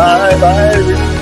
Live Irish.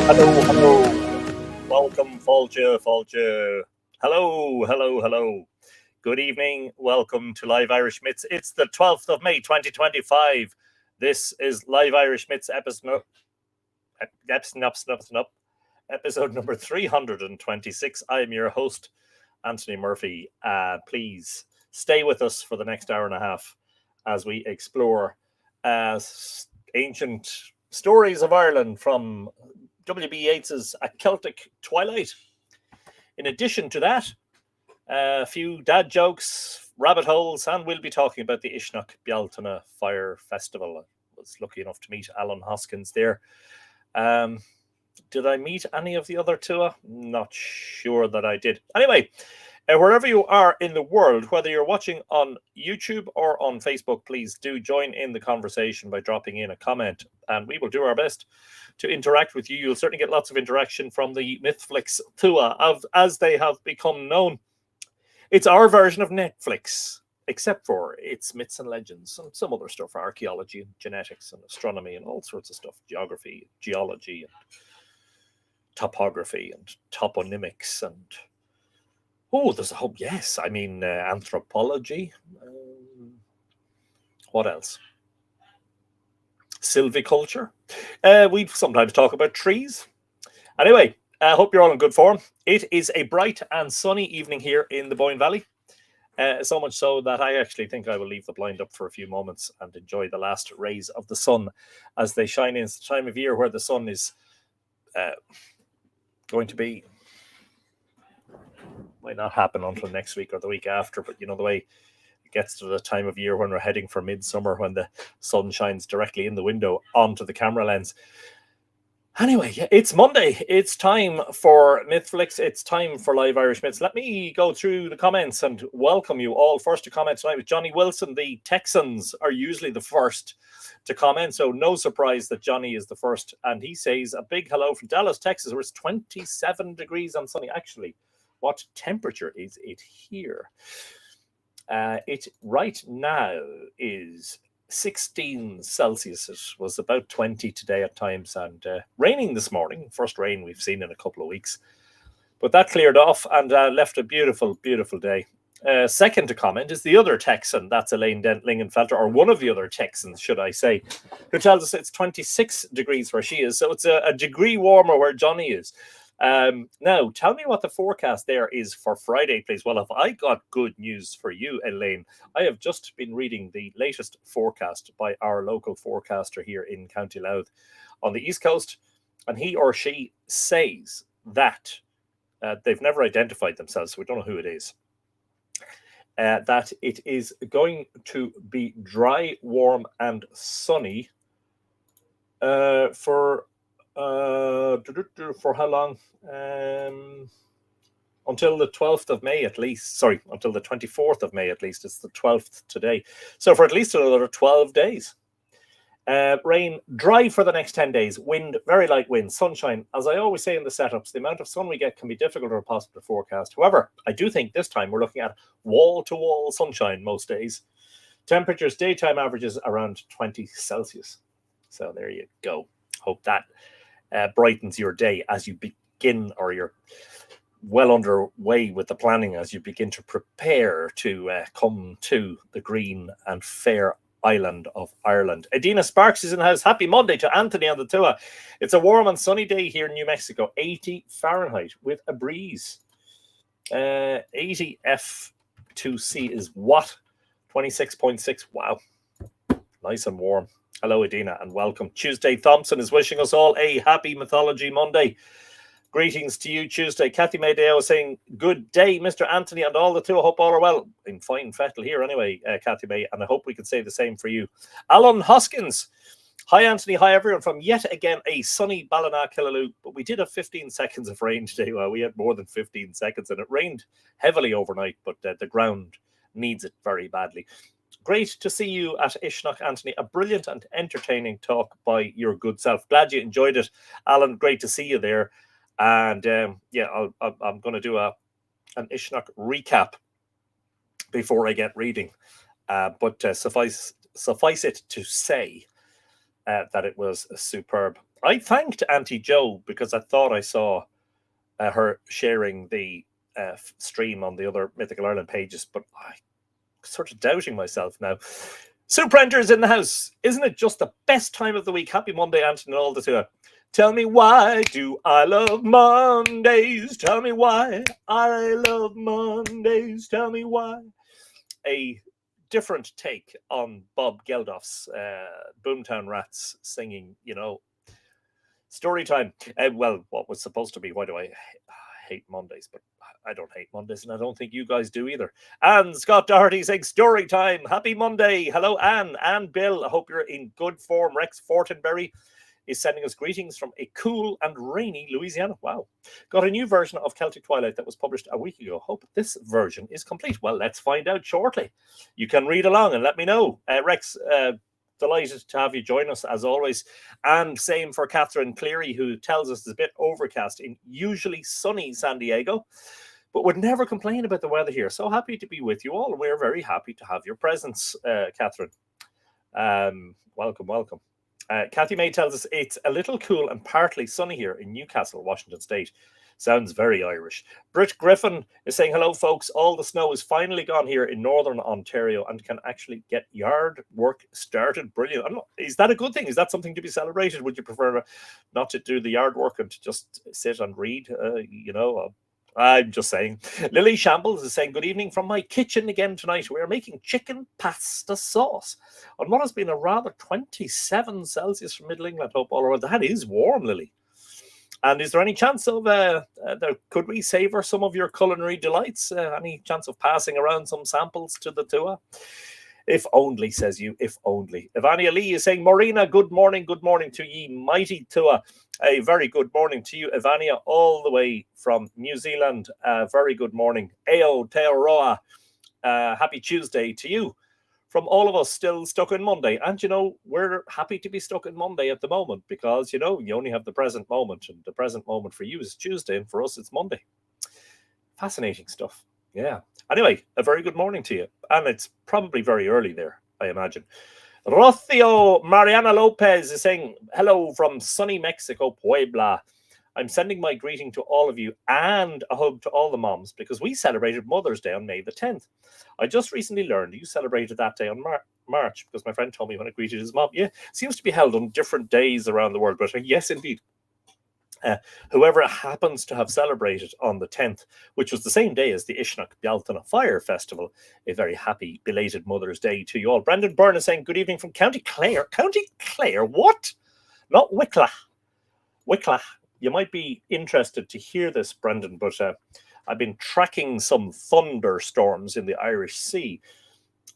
Hello. Welcome, Fáilte. Hello. Good evening. Welcome to Live Irish Myths. It's the 12th of May, 2025. This is Live Irish Myths episode number 326. I am your host, Anthony Murphy. Please stay with us for the next hour and a half as we explore ancient stories of Ireland from W.B. Yeats's A Celtic Twilight. In addition to that, a few dad jokes, rabbit holes, and we'll be talking about the Uisneach Bealtaine Fire Festival. I was lucky enough to meet Alan Hoskins there. Did I meet any of the other two? Not sure that I did. Anyway, wherever you are in the world, whether you're watching on YouTube or on Facebook, please do join in the conversation by dropping in a comment, and we will do our best to interact with you. You'll certainly get lots of interaction from the Mythflix Tua, as they have become known. It's our version of Netflix, except for it's myths and legends and some other stuff, archaeology and genetics and astronomy and all sorts of stuff, geography, geology, and topography and toponymics and there's a whole, yes, I mean, anthropology. What else? Silviculture. We sometimes talk about trees. Anyway, I hope you're all in good form. It is a bright and sunny evening here in the Boyne Valley. So much so that I actually think I will leave the blind up for a few moments and enjoy the last rays of the sun as they shine in. It's the time of year where the sun is going to be, might not happen until next week or the week after, but you know the way it gets to the time of year when we're heading for midsummer, when the sun shines directly in the window onto the camera lens. Anyway, it's Monday. It's time for Mythflix. It's time for Live Irish Myths. Let me go through the comments and welcome you all. First to comment tonight with Johnny Wilson. The Texans are usually the first to comment, so no surprise that Johnny is the first. And he says a big hello from Dallas, Texas, where it's 27 degrees and sunny. Actually, what temperature is it here? It right now is 16 Celsius. It was about 20 today at times, and raining this morning. First rain we've seen in a couple of weeks. But that cleared off and left a beautiful, beautiful day. Second to comment is the other Texan. That's Elaine Dent-Lingenfelter, or one of the other Texans, should I say, who tells us it's 26 degrees where she is. So it's a degree warmer where Johnny is. Now, tell me what the forecast there is for Friday, please. Well, if I got good news for you, Elaine, I have just been reading the latest forecast by our local forecaster here in County Louth on the East Coast, and he or she says that they've never identified themselves, so we don't know who it is, that it is going to be dry, warm, and sunny for how long? until the 12th of May at least. Sorry, until the 24th of May at least. It's the 12th today. So for at least another 12 days. Rain, dry for the next 10 days. Wind, very light wind. Sunshine. As I always say in the setups, the amount of sun we get can be difficult or impossible to forecast. However, I do think this time we're looking at wall-to-wall sunshine most days. Temperatures, daytime averages around 20 Celsius. So there you go. Hope that brightens your day as you begin, or you're well underway with the planning as you begin to prepare to come to the green and fair island of Ireland. Edina Sparks is in the house. Happy Monday to Anthony on the tour. It's a warm and sunny day here in New Mexico. 80 Fahrenheit with a breeze. 80 F2C is what? 26.6. Wow. Nice and warm. Hello, Edina, and welcome. Tuesday Thompson is wishing us all a happy Mythology Monday. Greetings to you, Tuesday. Kathy Maydale is saying, good day, Mr. Anthony, and all the two. I hope all are well. In fine fettle here anyway, Kathy May, and I hope we can say the same for you. Alan Hoskins. Hi, Anthony. Hi, everyone. From yet again a sunny Ballina, Killaloe. But we did have 15 seconds of rain today. Well, we had more than 15 seconds, and it rained heavily overnight, but the ground needs it very badly. Great to see you at Uisneach, Anthony. A brilliant and entertaining talk by your good self. Glad you enjoyed it, Alan. Great to see you there. And yeah, I'm going to do an Uisneach recap before I get reading. But suffice it to say that it was superb. I thanked Auntie Jo because I thought I saw her sharing the stream on the other Mythical Ireland pages, but I'm sort of doubting myself now. Sue Prender's in the house. Isn't it just the best time of the week? Happy Monday, Anthony, and all the two. Tell me, why do I love Mondays? Tell me why I love Mondays. Tell me why. A different take on Bob Geldof's Boomtown Rats singing, you know, story time. Well, what was supposed to be, why do I hate Mondays? But I don't hate Mondays, and I don't think you guys do either. And Scott Doherty saying, story time. Happy Monday. Hello, Anne and Bill. I hope you're in good form. Rex Fortenberry is sending us greetings from a cool and rainy Louisiana. Wow. Got a new version of Celtic Twilight that was published a week ago. Hope this version is complete. Well, let's find out shortly. You can read along and let me know. Rex, delighted to have you join us as always. And same for Catherine Cleary, who tells us it's a bit overcast in usually sunny San Diego, but would never complain about the weather here. So happy to be with you all. And we're very happy to have your presence, Catherine. Welcome. Kathy May tells us it's a little cool and partly sunny here in Newcastle, Washington State. Sounds very Irish. Britt Griffin is saying, hello, folks. All the snow is finally gone here in Northern Ontario and can actually get yard work started. Brilliant. Is that a good thing? Is that something to be celebrated? Would you prefer not to do the yard work and to just sit and read? I'm just saying. Lily Shambles is saying, good evening from my kitchen again tonight. We're making chicken pasta sauce on what has been a rather 27 Celsius from Middle England. Hope all around. That is warm, Lily. And is there any chance of, could we savor some of your culinary delights? Any chance of passing around some samples to the tour? If only, says you, if only. Ivania Lee is saying, Marina, good morning to ye mighty tour. A very good morning to you, Ivania, all the way from New Zealand. Very good morning. Eo Teoroa. Happy Tuesday to you. From all of us still stuck in Monday. And, you know, we're happy to be stuck in Monday at the moment because, you know, you only have the present moment. And the present moment for you is Tuesday, and for us, it's Monday. Fascinating stuff. Yeah. Anyway, a very good morning to you. And it's probably very early there, I imagine. Rocio Mariana Lopez is saying, hello from sunny Mexico, Puebla. I'm sending my greeting to all of you and a hug to all the moms because we celebrated Mother's Day on May the 10th. I just recently learned you celebrated that day on March because my friend told me when I greeted his mom. Yeah, seems to be held on different days around the world, but yes, indeed. Whoever happens to have celebrated on the 10th, which was the same day as the Uisneach Bealtaine Fire Festival, a very happy belated Mother's Day to you all. Brendan Byrne is saying, good evening from County Clare. County Clare? What? Not Wicklow. Wicklow. You might be interested to hear this, Brendan, but I've been tracking some thunderstorms in the Irish Sea,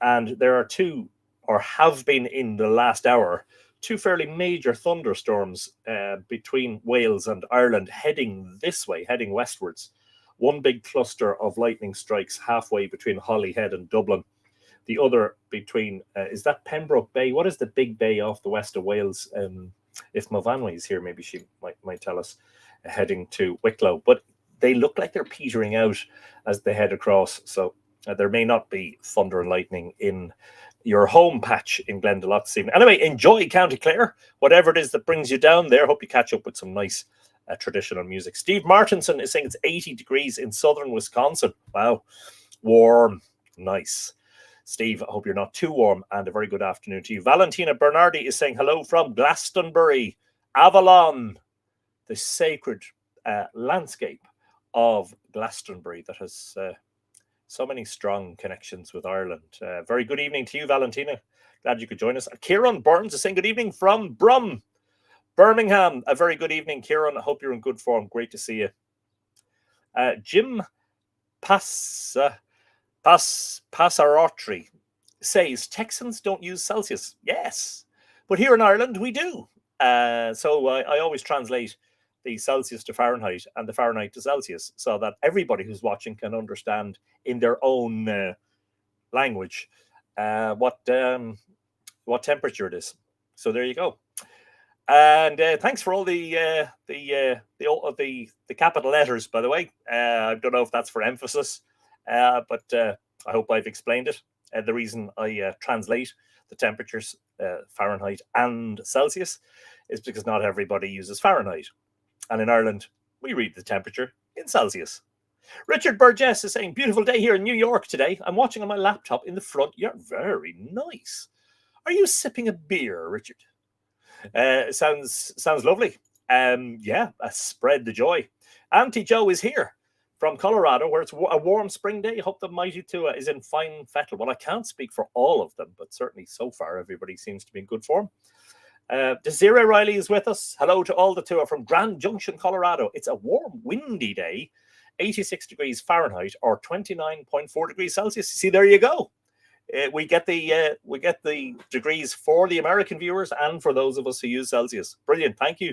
and there are two, or have been in the last hour, two fairly major thunderstorms between Wales and Ireland heading this way, heading westwards. One big cluster of lightning strikes halfway between Holyhead and Dublin. The other between, is that Pembroke Bay? What is the big bay off the west of Wales? If Movanwy is here, maybe she might tell us, heading to Wicklow. But they look like they're petering out as they head across. So there may not be thunder and lightning in your home patch in Glendalough this evening. Anyway, enjoy County Clare, whatever it is that brings you down there. Hope you catch up with some nice traditional music. Steve Martinson is saying it's 80 degrees in southern Wisconsin. Wow. Warm. Nice. Steve, I hope you're not too warm, and a very good afternoon to you. Valentina Bernardi is saying hello from Glastonbury, Avalon, the sacred landscape of Glastonbury that has so many strong connections with Ireland. Very good evening to you, Valentina. Glad you could join us. Kieran Burns is saying good evening from Birmingham. A very good evening, Kieran. I hope you're in good form. Great to see you. Jim Passarotti says Texans don't use Celsius. Yes, but here in Ireland we do. So I always translate the Celsius to Fahrenheit and the Fahrenheit to Celsius so that everybody who's watching can understand in their own language what temperature it is. So there you go. And thanks for all the capital letters, by the way. I don't know if that's for emphasis, but I hope I've explained it. The reason I translate the temperatures Fahrenheit and Celsius is because not everybody uses Fahrenheit. And in Ireland, we read the temperature in Celsius. Richard Burgess is saying, beautiful day here in New York today. I'm watching on my laptop in the front yard. Very nice. Are you sipping a beer, Richard? Sounds lovely. Yeah, spread the joy. Auntie Joe is here from Colorado, where it's a warm spring day. Hope the mighty Tua is in fine fettle. Well, I can't speak for all of them, but certainly so far, everybody seems to be in good form. Desiree Riley is with us. Hello to all the Tua from Grand Junction, Colorado. It's a warm, windy day, 86 degrees Fahrenheit or 29.4 degrees Celsius. See, there you go. We get the degrees for the American viewers and for those of us who use Celsius. Brilliant. Thank you,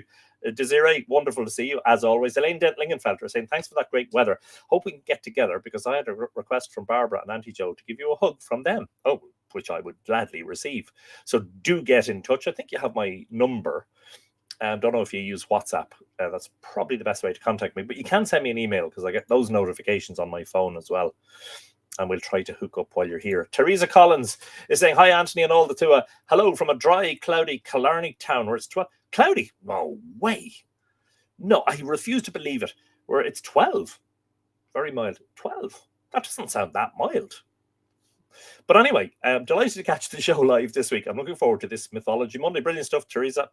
Desiree. Wonderful to see you, as always. Elaine Dent-Lingenfelter saying, thanks for that great weather. Hope we can get together because I had a request from Barbara and Auntie Joe to give you a hug from them. Oh, which I would gladly receive. So do get in touch. I think you have my number. Don't know if you use WhatsApp. That's probably the best way to contact me. But you can send me an email because I get those notifications on my phone as well. And we'll try to hook up while you're here. Teresa Collins is saying, hi, Anthony and all the Tua. Hello from a dry, cloudy Killarney town where it's 12. Cloudy? No way. No, I refuse to believe it. Where it's 12. Very mild. 12. That doesn't sound that mild. But anyway, I'm delighted to catch the show live this week. I'm looking forward to this Mythology Monday. Brilliant stuff, Teresa.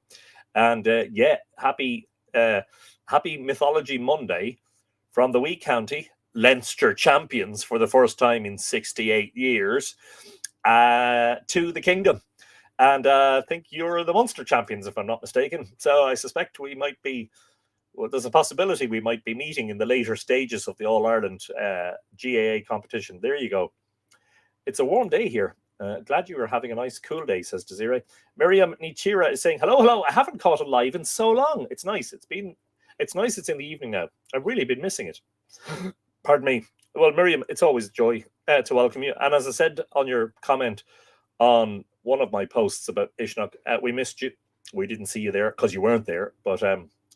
And yeah, happy Mythology Monday from the wee county Leinster champions for the first time in 68 years to the kingdom. And I think you're the Munster champions, if I'm not mistaken. So I suspect we might be, well, there's a possibility we might be meeting in the later stages of the All-Ireland GAA competition. There you go. It's a warm day here. Glad you were having a nice cool day, says Desiree. Miriam Nichira is saying, hello. I haven't caught it live in so long. It's nice. It's nice. It's in the evening now. I've really been missing it. Pardon me. Well, Miriam, it's always a joy to welcome you. And as I said on your comment on one of my posts about Uisneach, we missed you. We didn't see you there because you weren't there. But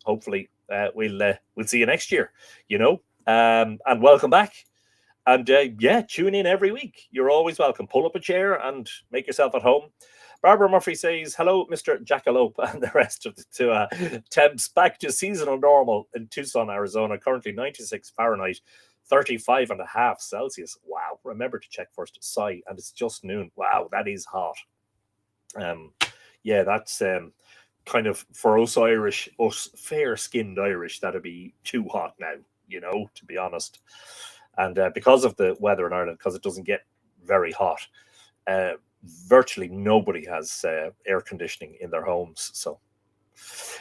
hopefully we'll see you next year, and welcome back. And yeah, tune in every week. You're always welcome. Pull up a chair and make yourself at home. Barbara Murphy says, hello, Mr. Jackalope and the rest of the two. Temps back to seasonal normal in Tucson, Arizona. Currently 96 Fahrenheit, 35.5 Celsius. Wow. Remember to check first. Sigh. And it's just noon. Wow, that is hot. Yeah, that's kind of for us Irish, us fair-skinned Irish, that'd be too hot now, to be honest. And because of the weather in Ireland, because it doesn't get very hot, virtually nobody has air conditioning in their homes. So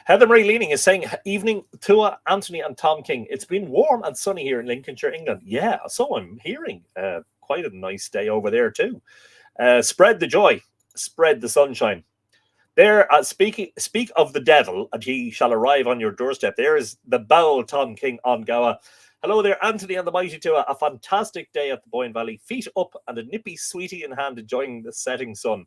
Heather Marie Leaning is saying, evening, Tua, Anthony and Tom King. It's been warm and sunny here in Lincolnshire, England. Yeah, so I'm hearing. Quite a nice day over there too. Spread the joy, spread the sunshine. There, speak of the devil, and he shall arrive on your doorstep. There is the Bealtaine King on Goa. Hello there, Anthony and the Mighty Tua. A fantastic day at the Boyne Valley. Feet up and a nippy sweetie in hand, enjoying the setting sun.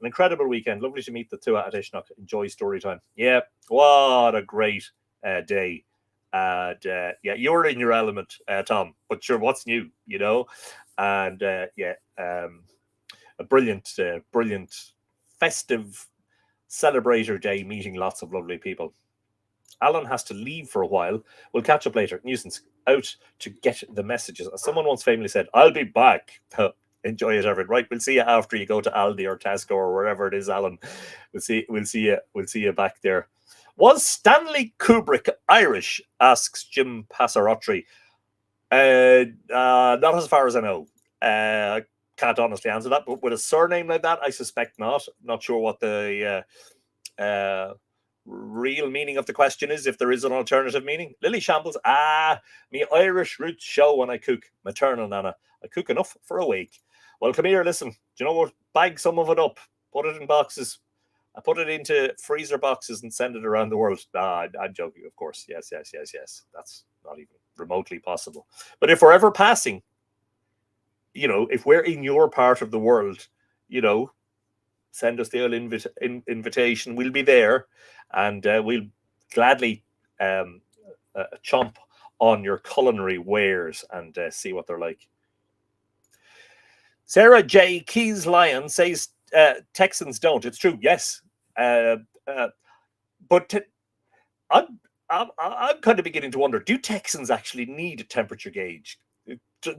An incredible weekend. Lovely to meet the Tua at Uisneach. Enjoy story time. Yeah, what a great day. And yeah, you're in your element, Tom. But sure, what's new, you know? And a brilliant, brilliant, festive celebrator day, meeting lots of lovely people. Alan has to leave for a while. We'll catch up later. Nuisance out to get the messages. As someone once famously said, I'll be back. Enjoy it, everyone. Right, we'll see you after you go to Aldi or Tesco or wherever it is, Alan. We'll see you back there. Was Stanley Kubrick Irish? Asks Jim Passarotri. Not as far as I know. I can't honestly answer that, but with a surname like that, I suspect not. Not sure what the real meaning of the question is, if there is an alternative meaning. Lily Shambles, me Irish roots show when I cook. Maternal nana. I cook enough for a week. Well, come here, listen. Do you know what? Bag some of it up. Put it in boxes. I put it into freezer boxes and send it around the world. I'm joking, of course. Yes. That's not even remotely possible. But if we're ever passing, you know, if we're in your part of the world, you know, send us the old invitation. We'll be there, and we'll gladly chomp on your culinary wares and see what they're like. Sarah J. Keys Lyon says Texans don't. It's true, yes. But I'm kind of beginning to wonder, do Texans actually need a temperature gauge?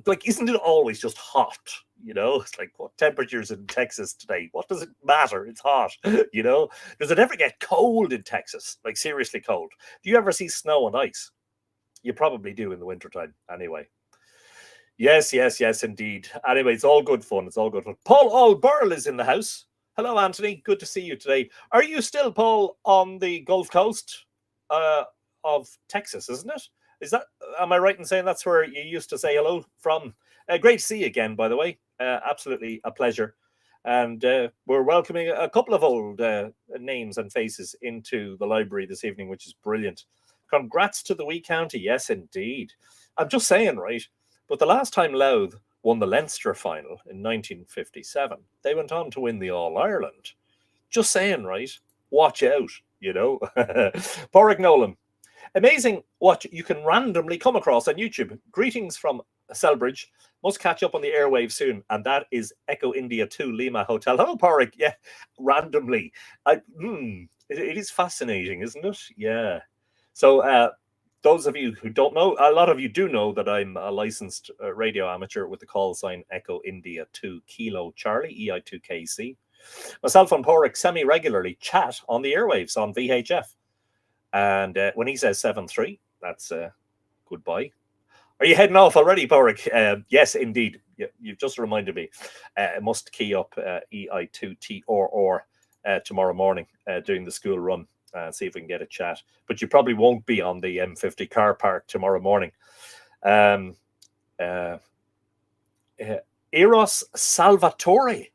Like, isn't it always just hot? You know, it's like, what temperatures in Texas today? What does it matter? It's hot. You know, does it ever get cold in Texas? Like, seriously cold? Do you ever see snow and ice? You probably do in the wintertime anyway. Yes, indeed. Anyway, it's all good fun. It's all good fun. Paul Allburl is in the house. Hello, Anthony. Good to see you today. Are you still, Paul, on the Gulf Coast of Texas, isn't it? Is that, am I right in saying that's where you used to say hello from? Great to see you again, by the way. Absolutely a pleasure. And we're welcoming a couple of old names and faces into the library this evening, which is brilliant. Congrats to the wee county. Yes, indeed. I'm just saying, right? But the last time Louth won the Leinster final in 1957, they went on to win the All-Ireland. Just saying, right? Watch out, you know. Porrick Nolan. Amazing what you can randomly come across on YouTube. Greetings from Selbridge. Must catch up on the airwaves soon. And that is Echo India 2 Lima Hotel. Hello, Porrick. Yeah, randomly. It is fascinating, isn't it? Yeah. So those of you who don't know, a lot of you do know that I'm a licensed radio amateur with the call sign Echo India 2 Kilo Charlie, EI2KC. Myself and Porrick semi-regularly chat on the airwaves on VHF. And when he says 7-3, that's goodbye. Are you heading off already, Porrick? Yes, indeed. You've just reminded me. I must key up EI2T or tomorrow morning doing the school run. See if we can get a chat. But you probably won't be on the M50 car park tomorrow morning. Eros Salvatore.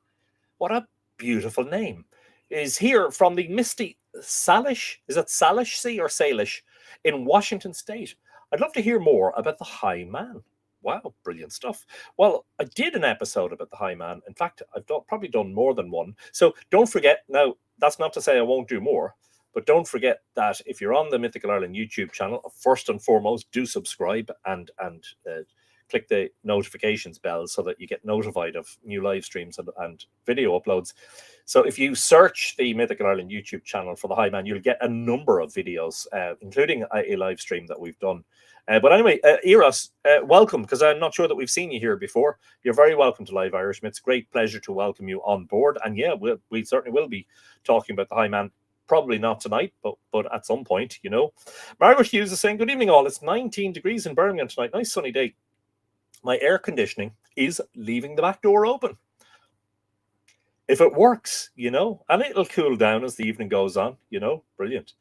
What a beautiful name. Is here from the misty Salish. Is it Salish Sea or Salish in Washington State? I'd love to hear more about the High Man. Wow, brilliant stuff. Well, I did an episode about the High Man. In fact, I've probably done more than one. So don't forget, now, that's not to say I won't do more, but don't forget that if you're on the Mythical Ireland YouTube channel, first and foremost, do subscribe and click the notifications bell so that you get notified of new live streams and video uploads. So if you search the Mythical Ireland YouTube channel for the High Man, you'll get a number of videos, including a live stream that we've done. But anyway, Eros, welcome, because I'm not sure that we've seen you here before. You're very welcome to Live Irishman. It's a great pleasure to welcome you on board. And yeah, we certainly will be talking about the High Man. Probably not tonight, but at some point, you know. Margaret Hughes is saying, good evening all. It's 19 degrees in Birmingham tonight. Nice sunny day. My air conditioning is leaving the back door open. If it works, you know, and it'll cool down as the evening goes on, you know, brilliant.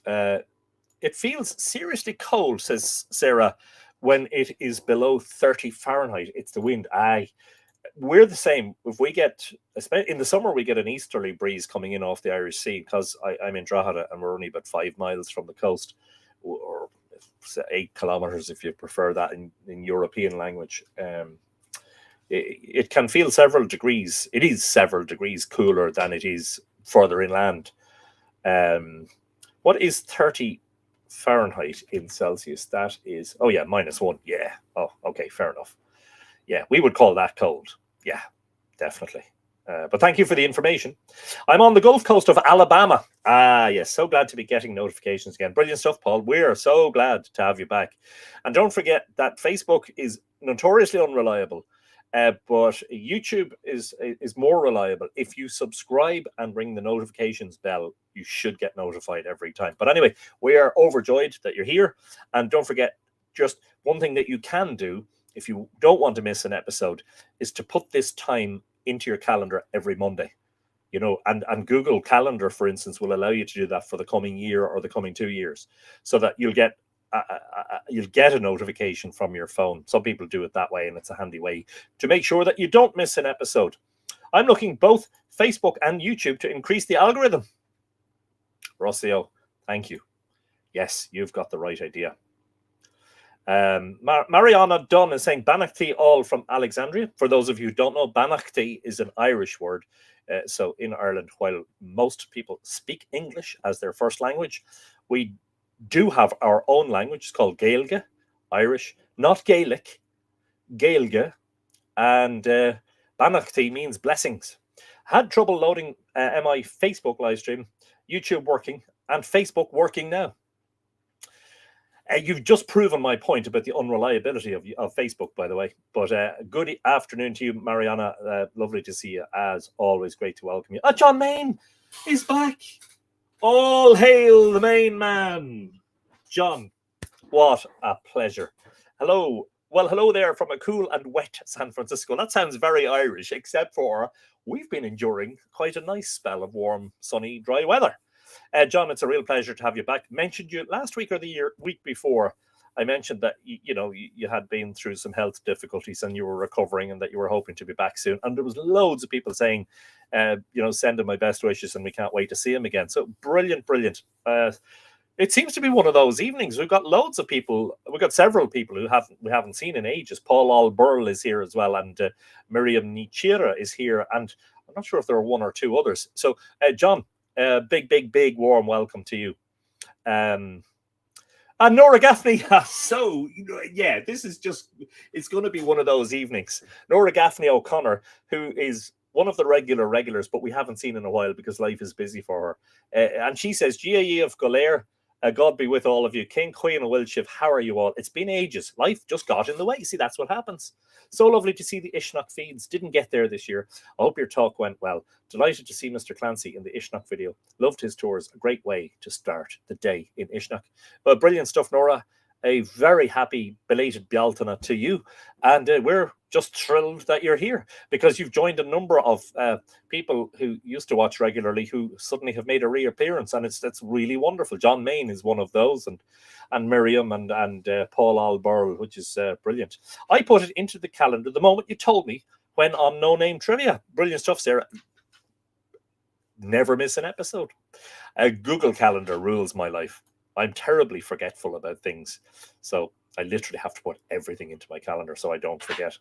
It feels seriously cold, says Sarah, when it is below 30 Fahrenheit. It's the wind. We're the same. If we get, in the summer, we get an easterly breeze coming in off the Irish Sea because I'm in Drogheda and we're only about 5 miles from the coast, or 8 kilometers if you prefer that in European language. It can feel several degrees. It is several degrees cooler than it is further inland. What is 30 Fahrenheit in Celsius? That is, oh yeah, -1. Yeah. Oh, okay, fair enough. Yeah, we would call that cold. Yeah, definitely. But thank you for the information. I'm on the Gulf Coast of Alabama. Ah, yes, so glad to be getting notifications again. Brilliant stuff, Paul. We're so glad to have you back. And don't forget that Facebook is notoriously unreliable, but YouTube is more reliable. If you subscribe and ring the notifications bell, you should get notified every time. But anyway, we are overjoyed that you're here. And don't forget, just one thing that you can do if you don't want to miss an episode is to put this time into your calendar every Monday, and Google Calendar, for instance, will allow you to do that for the coming year or the coming 2 years, so that you'll get a notification from your phone. Some people do it that way, and it's a handy way to make sure that you don't miss an episode. I'm looking both Facebook and YouTube to increase the algorithm. Rossio, thank you. Yes, you've got the right idea. Mariana Dunn is saying Banachty all from Alexandria. For those of you who don't know, Banachty is an Irish word. So in Ireland, while most people speak English as their first language, we do have our own language. It's called Gaeilge, Irish, not Gaelic, Gaeilge. And Banachty means blessings. Had trouble loading my Facebook live stream, YouTube working, and Facebook working now. You've just proven my point about the unreliability of Facebook, by the way. But good afternoon to you, Mariana. Lovely to see you, as always. Great to welcome you. John Main is back. All hail the main man. John, what a pleasure. Hello. Well, hello there from a cool and wet San Francisco. That sounds very Irish, except for we've been enduring quite a nice spell of warm, sunny, dry weather. John, it's a real pleasure to have you back. Mentioned you last week or the week before. I mentioned that you had been through some health difficulties and you were recovering, and that you were hoping to be back soon. And there was loads of people saying, send him my best wishes, and we can't wait to see him again. So brilliant. It seems to be one of those evenings. We've got loads of people. We've got several people who we haven't seen in ages. Paul Alburl is here as well, and Miriam Nichira is here, and I'm not sure if there are one or two others. So, John. Big warm welcome to you. And Nora Gaffney. This is it's going to be one of those evenings. Nora Gaffney O'Connor, who is one of the regulars, but we haven't seen in a while because life is busy for her. And she says, GAE of Golair, God be with all of you. King, Queen, and Wilshire, how are you all? It's been ages. Life just got in the way. See, that's what happens. So lovely to see the Uisneach feeds. Didn't get there this year. I hope your talk went well. Delighted to see Mr. Clancy in the Uisneach video. Loved his tours. A great way to start the day in Uisneach. Well, brilliant stuff, Nora. A very happy belated Bealtaine to you. And we're just thrilled that you're here, because you've joined a number of people who used to watch regularly who suddenly have made a reappearance, and that's really wonderful. John Main is one of those, and Miriam and Paul Alburl, which is brilliant. I put it into the calendar the moment you told me, when on No Name Trivia. Brilliant stuff, Sarah. Never miss an episode. Google Calendar rules my life. I'm terribly forgetful about things, so I literally have to put everything into my calendar so I don't forget.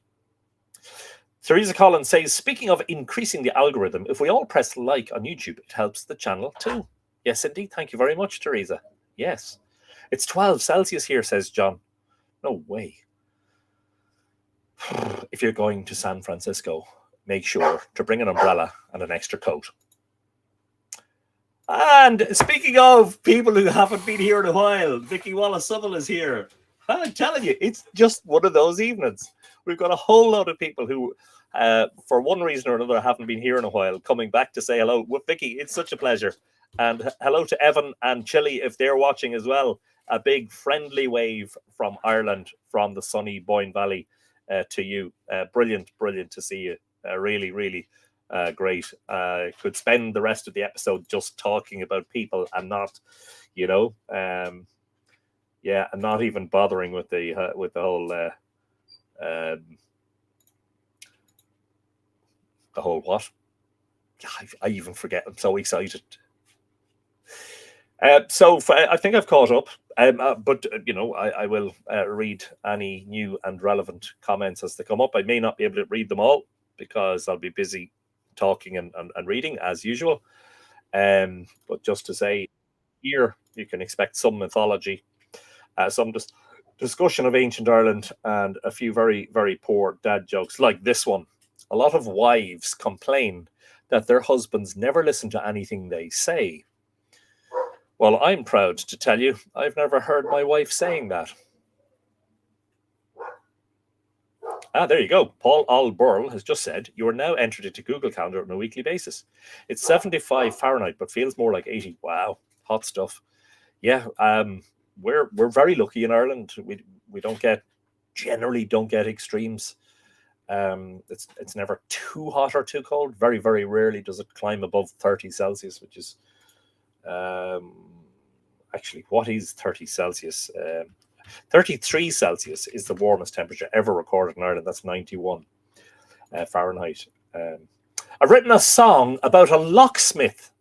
Teresa Collins says, speaking of increasing the algorithm, if we all press like on YouTube, it helps the channel too. Yes, indeed. Thank you very much, Teresa. Yes. It's 12 Celsius here, says John. No way. If you're going to San Francisco, make sure to bring an umbrella and an extra coat. And speaking of people who haven't been here in a while, Vicky Wallace-Southall is here. I'm telling you, it's just one of those evenings. We've got a whole lot of people who, for one reason or another, haven't been here in a while, coming back to say hello. Well, Vicky, it's such a pleasure. And hello to Evan and Chile, if they're watching as well. A big friendly wave from Ireland, from the sunny Boyne Valley to you. Brilliant to see you. Really great. Could spend the rest of the episode just talking about people and not, and not even bothering with the whole what? I even forget. I'm so excited. So I think I've caught up. But I will read any new and relevant comments as they come up. I may not be able to read them all because I'll be busy talking and reading as usual. But just to say, here you can expect some mythology, some discussion of ancient Ireland, and a few very, very poor dad jokes like this one. A lot of wives complain that their husbands never listen to anything they say. Well, I'm proud to tell you, I've never heard my wife saying that. There you go. Paul Alburl has just said, you are now entered into Google Calendar on a weekly basis. It's 75 Fahrenheit, but feels more like 80. Wow, hot stuff. Yeah, we're very lucky in Ireland. We generally don't get extremes. It's never too hot or too cold. Very, very rarely does it climb above 30 Celsius, which is actually, what is 30 Celsius? 33 Celsius is the warmest temperature ever recorded in Ireland. That's 91 Fahrenheit. I've written a song about a locksmith.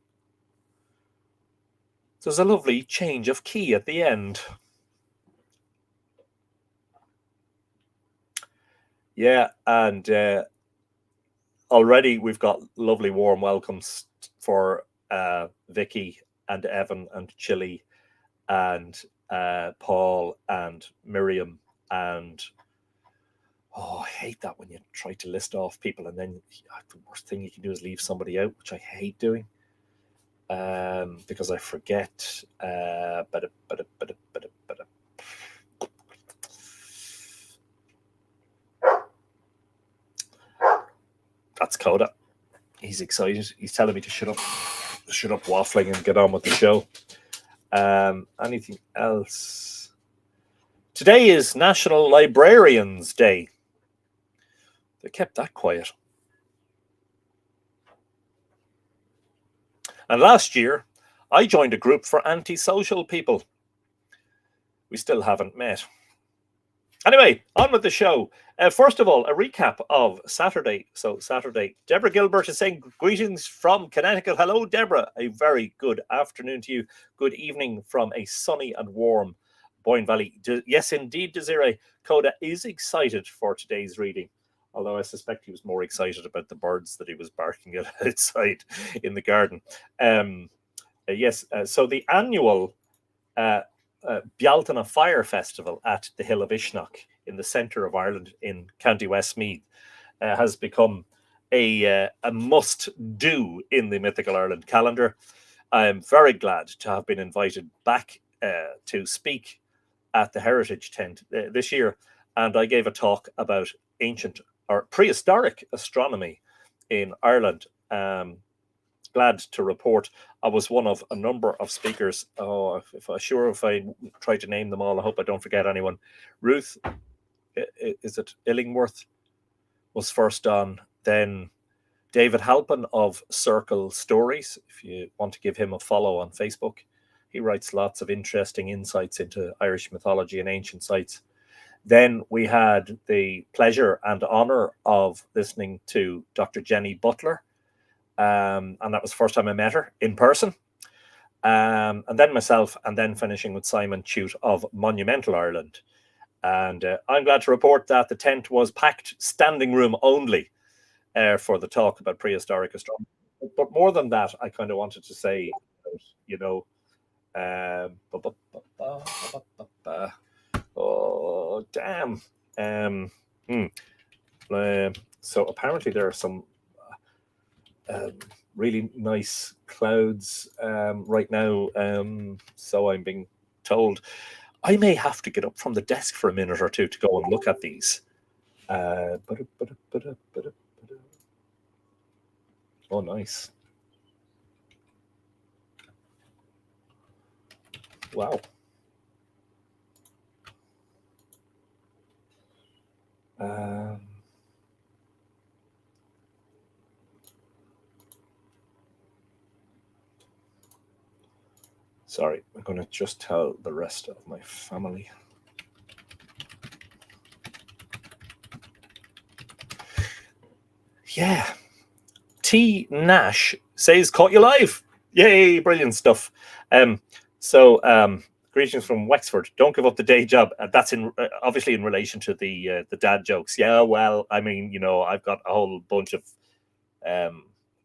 So there's a lovely change of key at the end. Yeah, and already we've got lovely warm welcomes for Vicky and Evan and Chili and Paul and Miriam and I hate that when you try to list off people and then the worst thing you can do is leave somebody out, which I hate doing because I forget. That's Coda. He's excited. He's telling me to shut up waffling and get on with the show. Anything else? Today is National Librarians Day. They kept that quiet. And last year, I joined a group for antisocial people. We still haven't met. Anyway, on with the show. First of all, a recap of Saturday. So Saturday, Deborah Gilbert is saying greetings from Connecticut. Hello, Deborah. A very good afternoon to you. Good evening from a sunny and warm Boyne Valley. Yes, indeed, Desiree. Coda is excited for today's reading, although I suspect he was more excited about the birds that he was barking at outside in the garden. Yes, so the annual Bealtaine Fire Festival at the Hill of Uisneach in the centre of Ireland in County Westmeath has become a must-do in the Mythical Ireland calendar. I am very glad to have been invited back to speak at the Heritage Tent this year, and I gave a talk about ancient or prehistoric astronomy in Ireland. Glad to report I was one of a number of speakers. If I try to name them all, I hope I don't forget anyone. Ruth, is it Illingworth, was first on. Then David Halpin of Circle Stories, if you want to give him a follow on Facebook. He writes lots of interesting insights into Irish mythology and ancient sites. Then we had the pleasure and honour of listening to Dr. Jenny Butler. And that was the first time I met her in person. And then myself, and then finishing with Simon Chute of Monumental Ireland. And I'm glad to report that the tent was packed, standing room only, for the talk about prehistoric astronomy. But more than that, I kind of wanted to say, oh, damn. So apparently there are some really nice clouds right now. So I'm being told I may have to get up from the desk for a minute or two to go and look at these. Oh, nice. Wow. Sorry, I'm going to just tell the rest of my family. Yeah. T. Nash says, caught you live. Yay, brilliant stuff. Great Greetings from Wexford. Don't give up the day job. That's in obviously in relation to the dad jokes. Yeah, well, I mean, I've got a whole bunch of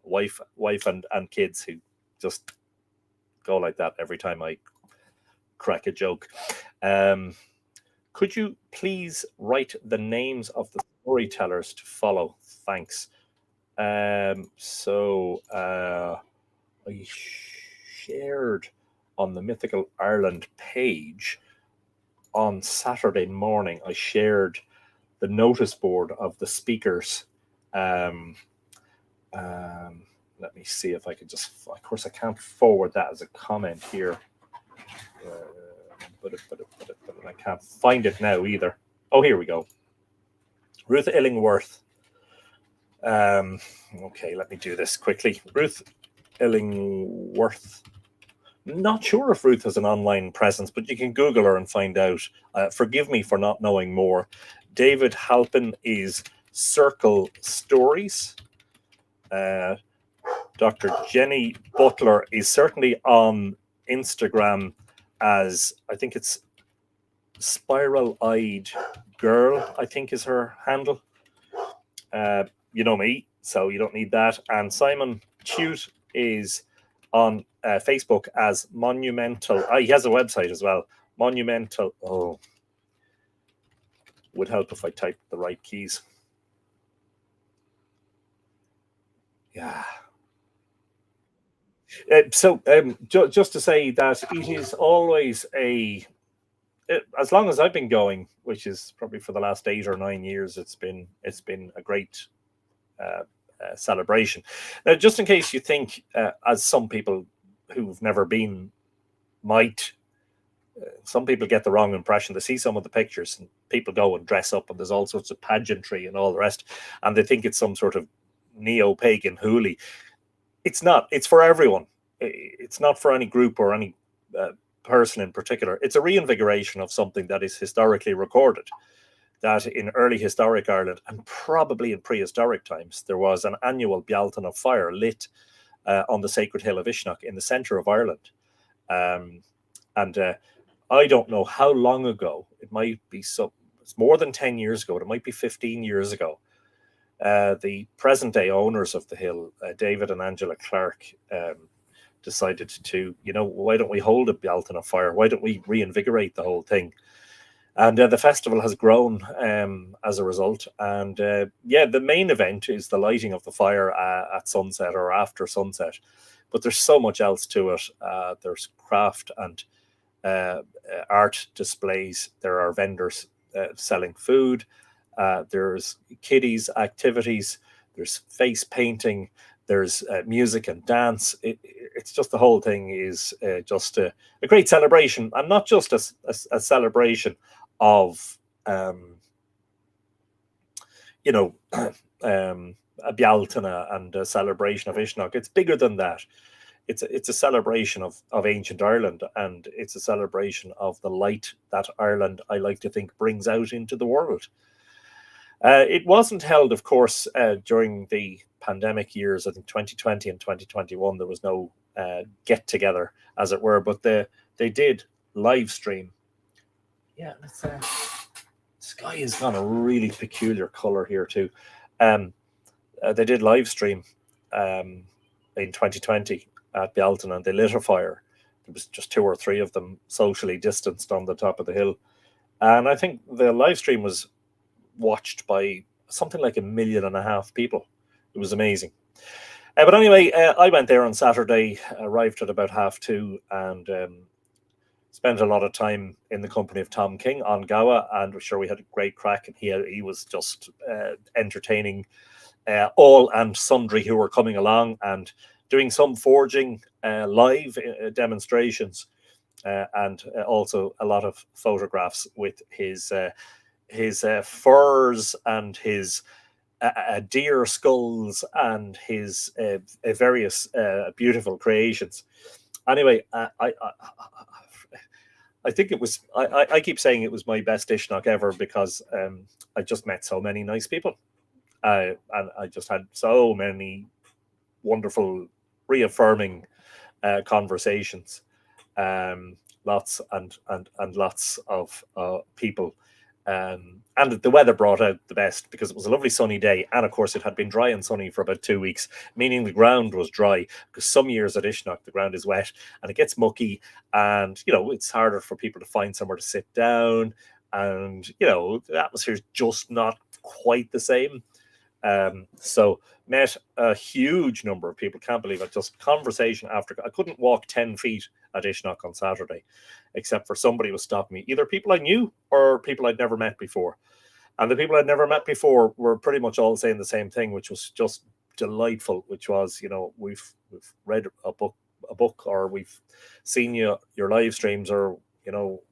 wife and kids who just go like that every time I crack a joke. Could you please write the names of the storytellers to follow? Thanks. So I shared on the Mythical Ireland page on Saturday morning. I shared the notice board of the speakers. Let me see if I could just. Of course, I can't forward that as a comment here. But I can't find it now either. Oh, here we go. Ruth Illingworth. Okay, let me do this quickly. Ruth Illingworth. Not sure if Ruth has an online presence, but you can Google her and find out. Forgive me for not knowing more. David Halpin is Circle Stories. Dr. Jenny Butler is certainly on Instagram as, I think it's Spiral Eyed Girl, I think is her handle. You know me, so you don't need that. And Simon Chute is on Facebook as Monumental. He has a website as well. Monumental. Oh, would help if I typed the right keys. Yeah. Just to say that it is always as long as I've been going, which is probably for the last 8 or 9 years, it's been a great celebration. Now, just in case you think, as some people who've never been might, some people get the wrong impression. They see some of the pictures and people go and dress up and there's all sorts of pageantry and all the rest, and they think it's some sort of neo-pagan hoolie. It's not. It's for everyone. It's not for any group or any person in particular. It's a reinvigoration of something that is historically recorded, that in early historic Ireland and probably in prehistoric times, there was an annual Bealtaine Fire lit on the sacred hill of Uisneach in the centre of Ireland. I don't know how long ago, it might be it's more than 10 years ago, it might be 15 years ago. The present day owners of the hill, David and Angela Clark, decided to, why don't we hold a Bealtaine Fire? Why don't we reinvigorate the whole thing? And the festival has grown as a result. And the main event is the lighting of the fire at sunset or after sunset. But there's so much else to it. There's craft and art displays. There are vendors selling food. There's kiddies activities. There's face painting. There's music and dance. It's just, the whole thing is just a great celebration, and not just a celebration of a Bealtaine and a celebration of Uisneach. It's bigger than that. It's a celebration of ancient Ireland, and it's a celebration of the light that Ireland, I like to think, brings out into the world. It wasn't held, of course, during the pandemic years. I think 2020 and 2021, there was no get together, as it were, but they did live stream. Yeah, sky has gone a really peculiar color here too. They did live stream in 2020 at Bealtaine, and they lit a fire. There was just 2 or 3 of them socially distanced on the top of the hill, and I think the live stream was watched by something like 1.5 million people. It was amazing. But anyway, I went there on Saturday, arrived at about 2:30, and spent a lot of time in the company of Tom King on Gowa, and I'm sure we had a great crack. And he was just entertaining all and sundry who were coming along, and doing some forging live demonstrations, and also a lot of photographs with his furs and his deer skulls and his various beautiful creations. Anyway, I think it was, I keep saying it was my best Uisneach ever, because I just met so many nice people. And I just had so many wonderful, reaffirming conversations. lots and lots of people. And the weather brought out the best because it was a lovely sunny day, and of course it had been dry and sunny for about 2 weeks, meaning the ground was dry. Because some years at Uisneach the ground is wet and it gets mucky, and it's harder for people to find somewhere to sit down, and the atmosphere is just not quite the same. So met a huge number of people. Can't believe it. Just conversation after. I couldn't walk 10 feet at Uisneach on Saturday, except for somebody was stopping me, either people I knew or people I'd never met before. And the people I'd never met before were pretty much all saying the same thing, which was just delightful, which was, we've read a book, or we've seen your live streams, or,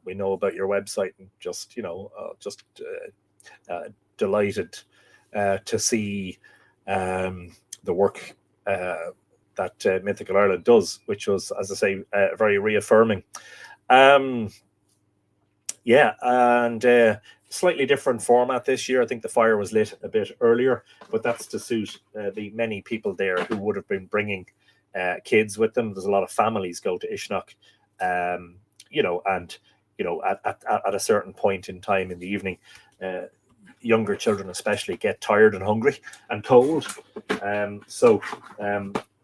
we know about your website, and just, delighted to see the work that Mythical Ireland does, which was, as I say, very reaffirming. Yeah, and slightly different format this year. I think the fire was lit a bit earlier, but that's to suit the many people there who would have been bringing kids with them. There's a lot of families go to Uisneach, and at a certain point in time in the evening, younger children especially get tired and hungry and cold. So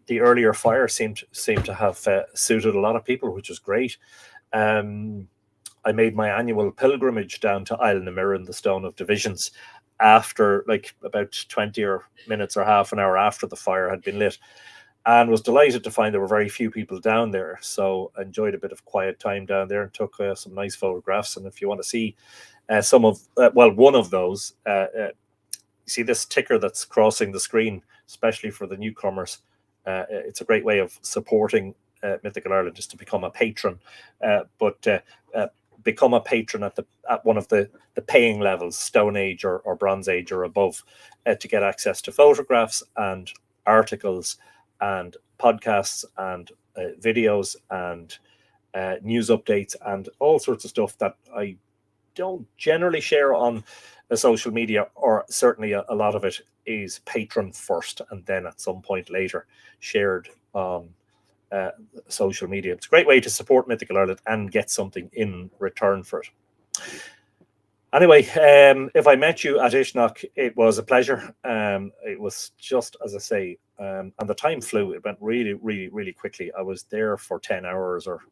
the earlier fire seemed to have suited a lot of people, which was great. I made my annual pilgrimage down to Isle na Mirren, the Stone of Divisions, after about 20 minutes or half an hour after the fire had been lit, and was delighted to find there were very few people down there. So I enjoyed a bit of quiet time down there and took some nice photographs. And if you want to see one of those, you see this ticker that's crossing the screen, especially for the newcomers. It's a great way of supporting Mythical Ireland, just to become a patron, but become a patron at one of the paying levels, Stone Age or Bronze Age or above, to get access to photographs and articles and podcasts and videos and news updates and all sorts of stuff that I don't generally share on social media, or certainly a lot of it is patron first and then at some point later shared on social media. It's a great way to support Mythical Ireland and get something in return for it. Anyway, if I met you at Uisneach, it was a pleasure. It was just, as I say, and the time flew. It went really, really, really quickly. I was there for 10 hours, or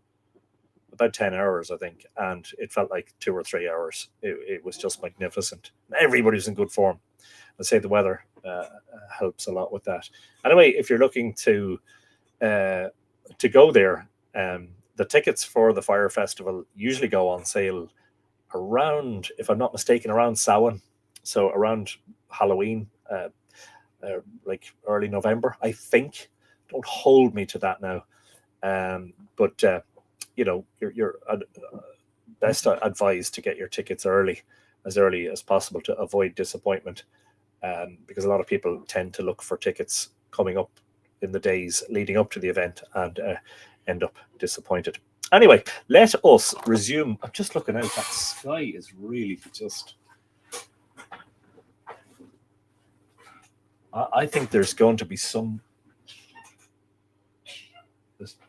about 10 hours, I think, and it felt like 2 or 3 hours. It was just magnificent. Everybody was in good form. I'd say the weather helps a lot with that. Anyway, if you're looking to go there, the tickets for the Fire Festival usually go on sale around, if I'm not mistaken, around Samhain, so around Halloween, like early November, I think. Don't hold me to that now, but you're best advised to get your tickets as early as possible to avoid disappointment, because a lot of people tend to look for tickets coming up in the days leading up to the event and end up disappointed. Anyway, let us resume. I'm just looking out. That sky is really just... I think there's going to be some...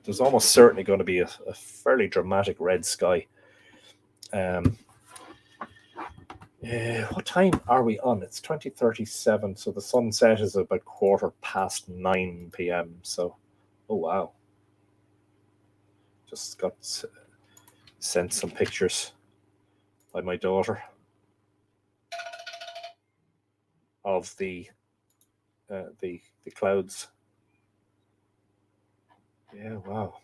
There's almost certainly going to be a fairly dramatic red sky. What time are we on? It's 20:37, so the sunset is about 9:15 p.m. So, oh wow. Just got sent some pictures by my daughter of the clouds. Yeah, wow.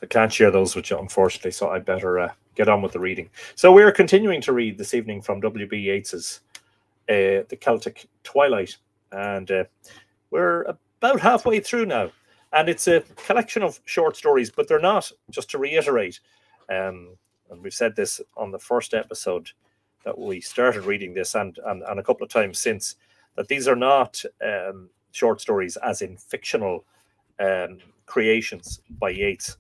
I can't share those with you, unfortunately, so I better get on with the reading. So we're continuing to read this evening from W.B. Yeats's The Celtic Twilight, and we're about halfway through now. And it's a collection of short stories, but they're not, just to reiterate, and we've said this on the first episode that we started reading this, and a couple of times since, that these are not short stories as in fictional creations by Yeats.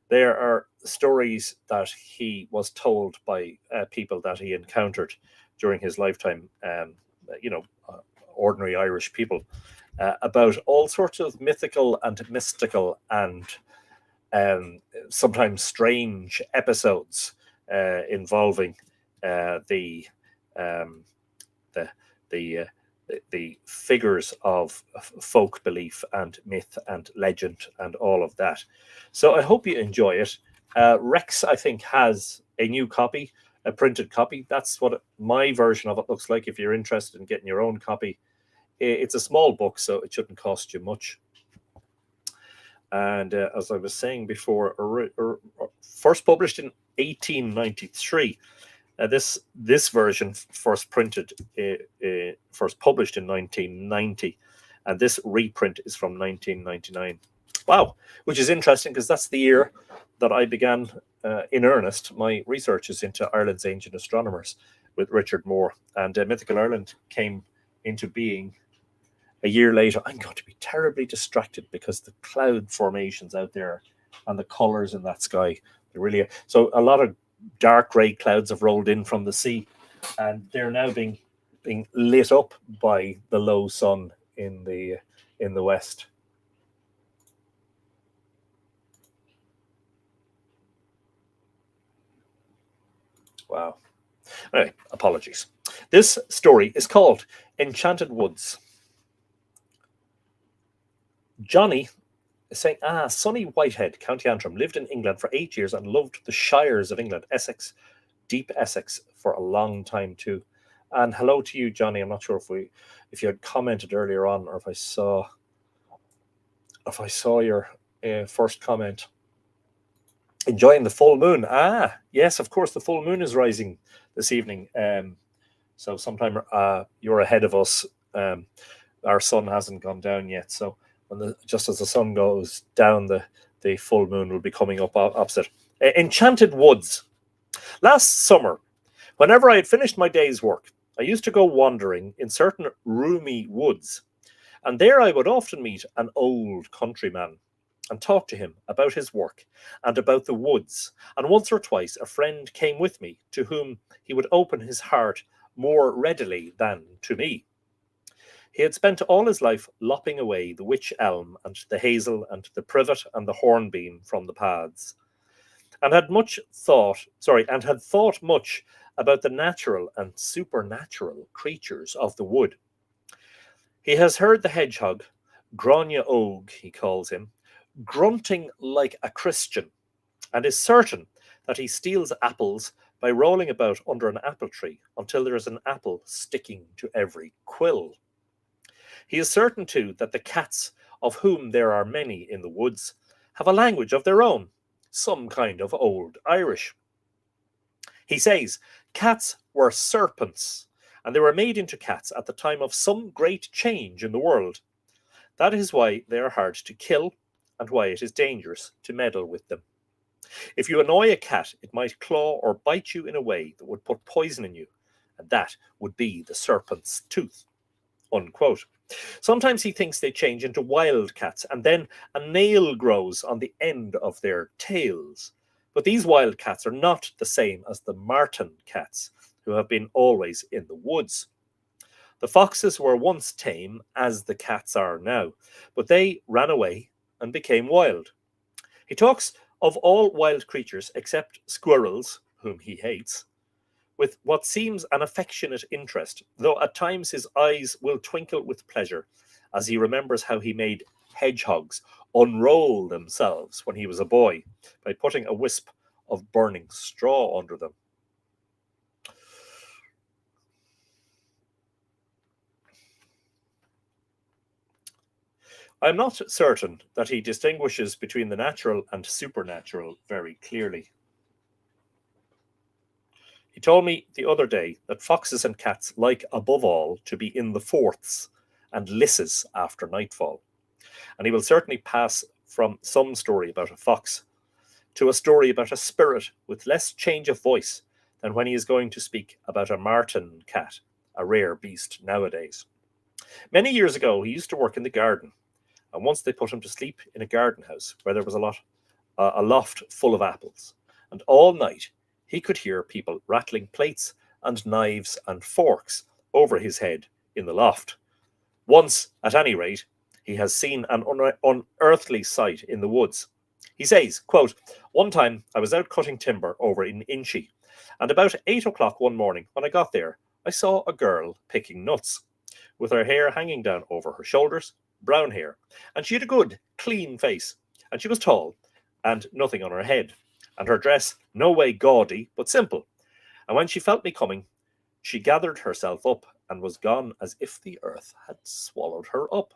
There are stories that he was told by people that he encountered during his lifetime, ordinary Irish people, about all sorts of mythical and mystical and sometimes strange episodes involving the um, the the uh, the figures of folk belief and myth and legend and all of that. So I hope you enjoy it. Rex, I think, has a new copy, a printed copy. That's what my version of it looks like. If you're interested in getting your own copy, it's a small book, so it shouldn't cost you much. And as I was saying before, first published in 1893. This version first published in 1990, and this reprint is from 1999. Wow, which is interesting because that's the year that I began in earnest my researches into Ireland's ancient astronomers with Richard Moore, and Mythical Ireland came into being a year later. I'm going to be terribly distracted because the cloud formations out there and the colors in that sky, they really so a lot of dark grey clouds have rolled in from the sea, and they're now being lit up by the low sun in the west. Wow. Anyway, apologies. This story is called Enchanted Woods. Johnny is saying, Sonny Whitehead, County Antrim, lived in England for 8 years and loved the shires of England, Essex, deep Essex, for a long time too. And hello to you, Johnny. I'm not sure if you had commented earlier on, or if I saw your first comment. Enjoying the full moon. Yes, of course, the full moon is rising this evening. So sometime you're ahead of us. Our sun hasn't gone down yet, so just as the sun goes down, the full moon will be coming up opposite. Enchanted Woods. Last summer, whenever I had finished my day's work, I used to go wandering in certain roomy woods, and there I would often meet an old countryman and talk to him about his work and about the woods. And once or twice a friend came with me to whom he would open his heart more readily than to me. He had spent all his life lopping away the wych elm and the hazel and the privet and the hornbeam from the paths, and had thought much about the natural and supernatural creatures of the wood. He has heard the hedgehog, Grania Og he calls him, grunting like a Christian, and is certain that he steals apples by rolling about under an apple tree until there is an apple sticking to every quill. He is certain too that the cats, of whom there are many in the woods, have a language of their own, some kind of old Irish. He says cats were serpents, and they were made into cats at the time of some great change in the world. That is why they are hard to kill, and why it is dangerous to meddle with them. If you annoy a cat, it might claw or bite you in a way that would put poison in you, and that would be the serpent's tooth. Unquote. Sometimes he thinks they change into wild cats, and then a nail grows on the end of their tails. But these wild cats are not the same as the marten cats, who have been always in the woods. The foxes were once tame, as the cats are now, but they ran away and became wild. He talks of all wild creatures except squirrels, whom he hates, with what seems an affectionate interest, though at times his eyes will twinkle with pleasure as he remembers how he made hedgehogs unroll themselves when he was a boy by putting a wisp of burning straw under them. I am not certain that he distinguishes between the natural and supernatural very clearly. He told me the other day that foxes and cats like, above all, to be in the forths and lisses after nightfall. And he will certainly pass from some story about a fox to a story about a spirit with less change of voice than when he is going to speak about a marten cat, a rare beast nowadays. Many years ago, he used to work in the garden, and once they put him to sleep in a garden house where there was a loft full of apples, and all night he could hear people rattling plates and knives and forks over his head in the loft. Once, at any rate, he has seen an unearthly sight in the woods. He says, quote, "One time I was out cutting timber over in Inchy, and about 8 o'clock one morning when I got there, I saw a girl picking nuts, with her hair hanging down over her shoulders, brown hair, and she had a good, clean face, and she was tall, and nothing on her head, and her dress no way gaudy, but simple. And when she felt me coming, she gathered herself up and was gone as if the earth had swallowed her up.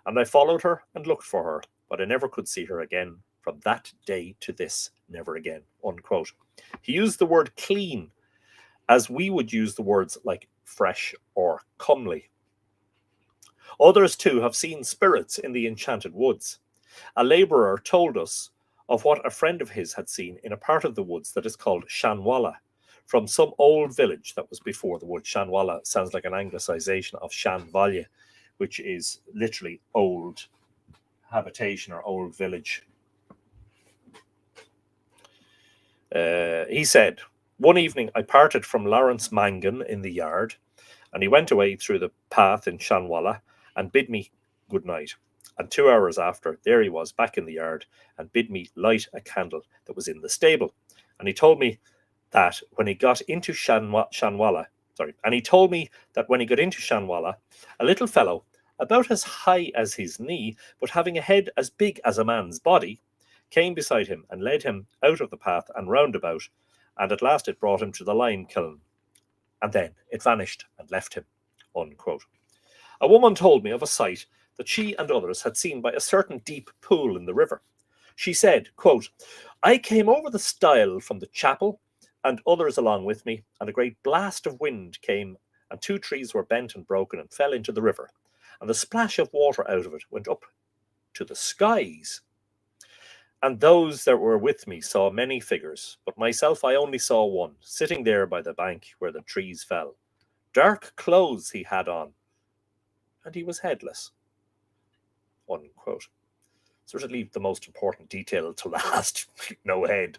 And I followed her and looked for her, but I never could see her again. From that day to this, never again." Unquote. He used the word clean as we would use the words like fresh or comely. Others too have seen spirits in the enchanted woods. A labourer told us of what a friend of his had seen in a part of the woods that is called Shanwalla, from some old village that was before the wood. Shanwalla sounds like an anglicisation of Shanvalia, which is literally old habitation or old village. He said, "One evening I parted from Lawrence Mangan in the yard, and he went away through the path in Shanwalla and bid me good night. And 2 hours after, there he was back in the yard and bid me light a candle that was in the stable. And he told me that when he got into Shanwalla, a little fellow, about as high as his knee, but having a head as big as a man's body, came beside him and led him out of the path and round about, and at last it brought him to the lime kiln, and then it vanished and left him." Unquote. A woman told me of a sight that she and others had seen by a certain deep pool in the river. She said, quote, "I came over the stile from the chapel, and others along with me, and a great blast of wind came, and 2 trees were bent and broken and fell into the river, and the splash of water out of it went up to the skies. And those that were with me saw many figures, but myself I only saw one, sitting there by the bank where the trees fell. Dark clothes he had on, and he was headless." Unquote. Sort of leave the most important detail to last. No head.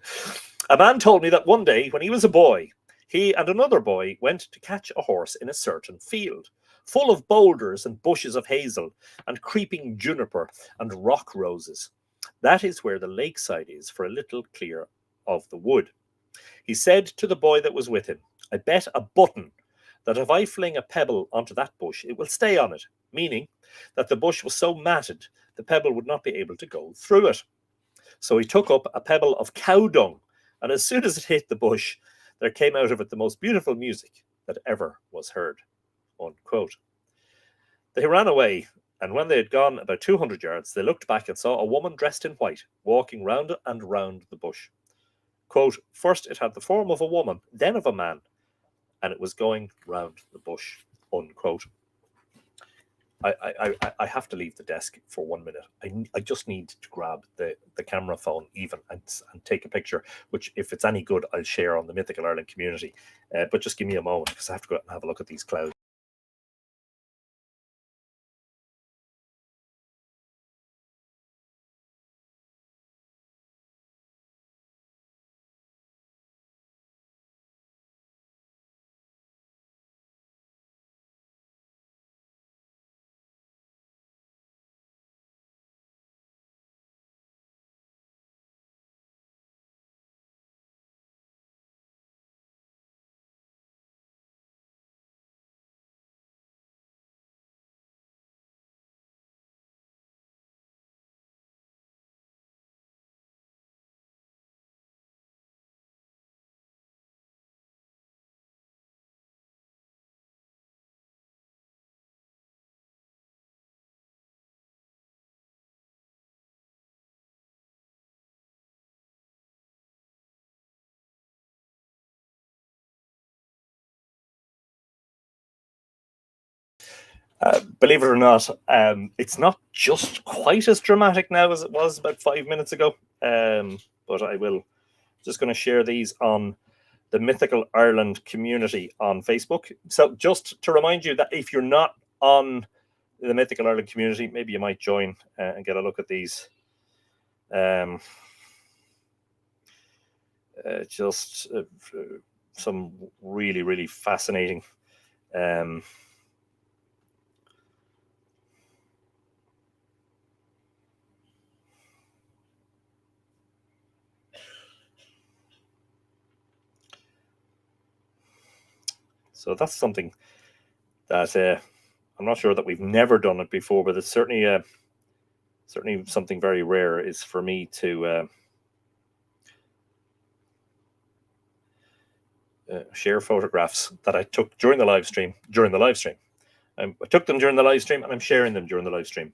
"A man told me that one day when he was a boy, he and another boy went to catch a horse in a certain field, full of boulders and bushes of hazel and creeping juniper and rock roses. That is where the lakeside is for a little clear of the wood. He said to the boy that was with him, 'I bet a button that if I fling a pebble onto that bush, it will stay on it,' meaning that the bush was so matted the pebble would not be able to go through it. So he took up a pebble of cow dung, and as soon as it hit the bush, there came out of it the most beautiful music that ever was heard." Unquote. They ran away, and when they had gone about 200 yards, they looked back and saw a woman dressed in white walking round and round the bush. Quote, "First it had the form of a woman, then of a man, and it was going round the bush." Unquote. I have to leave the desk for 1 minute. I just need to grab the camera phone even and take a picture, which if it's any good, I'll share on the Mythical Ireland community. But just give me a moment because I have to go out and have a look at these clouds. Believe it or not, it's not just quite as dramatic now as it was about 5 minutes ago. But I will just going to share these on the Mythical Ireland community on Facebook. So just to remind you that if you're not on the Mythical Ireland community, maybe you might join and get a look at these. Just some really, really fascinating So that's something that I'm not sure that we've never done it before, but it's certainly something very rare is for me to share photographs that I took during the live stream. I took them during the live stream, and I'm sharing them during the live stream.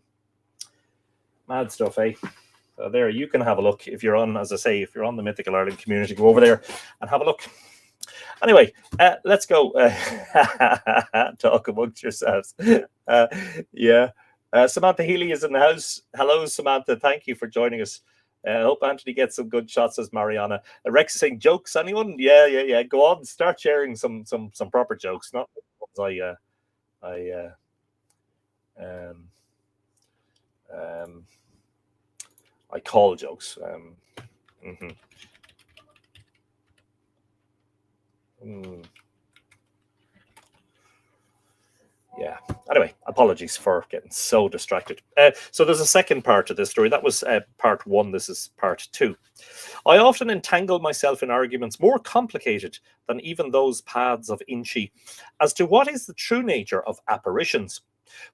Mad stuff, eh? So there, you can have a look if you're on, as I say, if you're on the Mythical Ireland community, go over there and have a look. Anyway, let's go talk amongst yourselves. Yeah. Samantha Healy is in the house. Hello, Samantha. Thank you for joining us. I hope Anthony gets some good shots, as Mariana. Rex is saying, jokes, anyone? Yeah. Go on, start sharing some proper jokes, not ones I call jokes. Yeah. Anyway, apologies for getting so distracted. So there's a second part to this story. That was part one. This is part two. I often entangle myself in arguments more complicated than even those paths of Inchi as to what is the true nature of apparitions.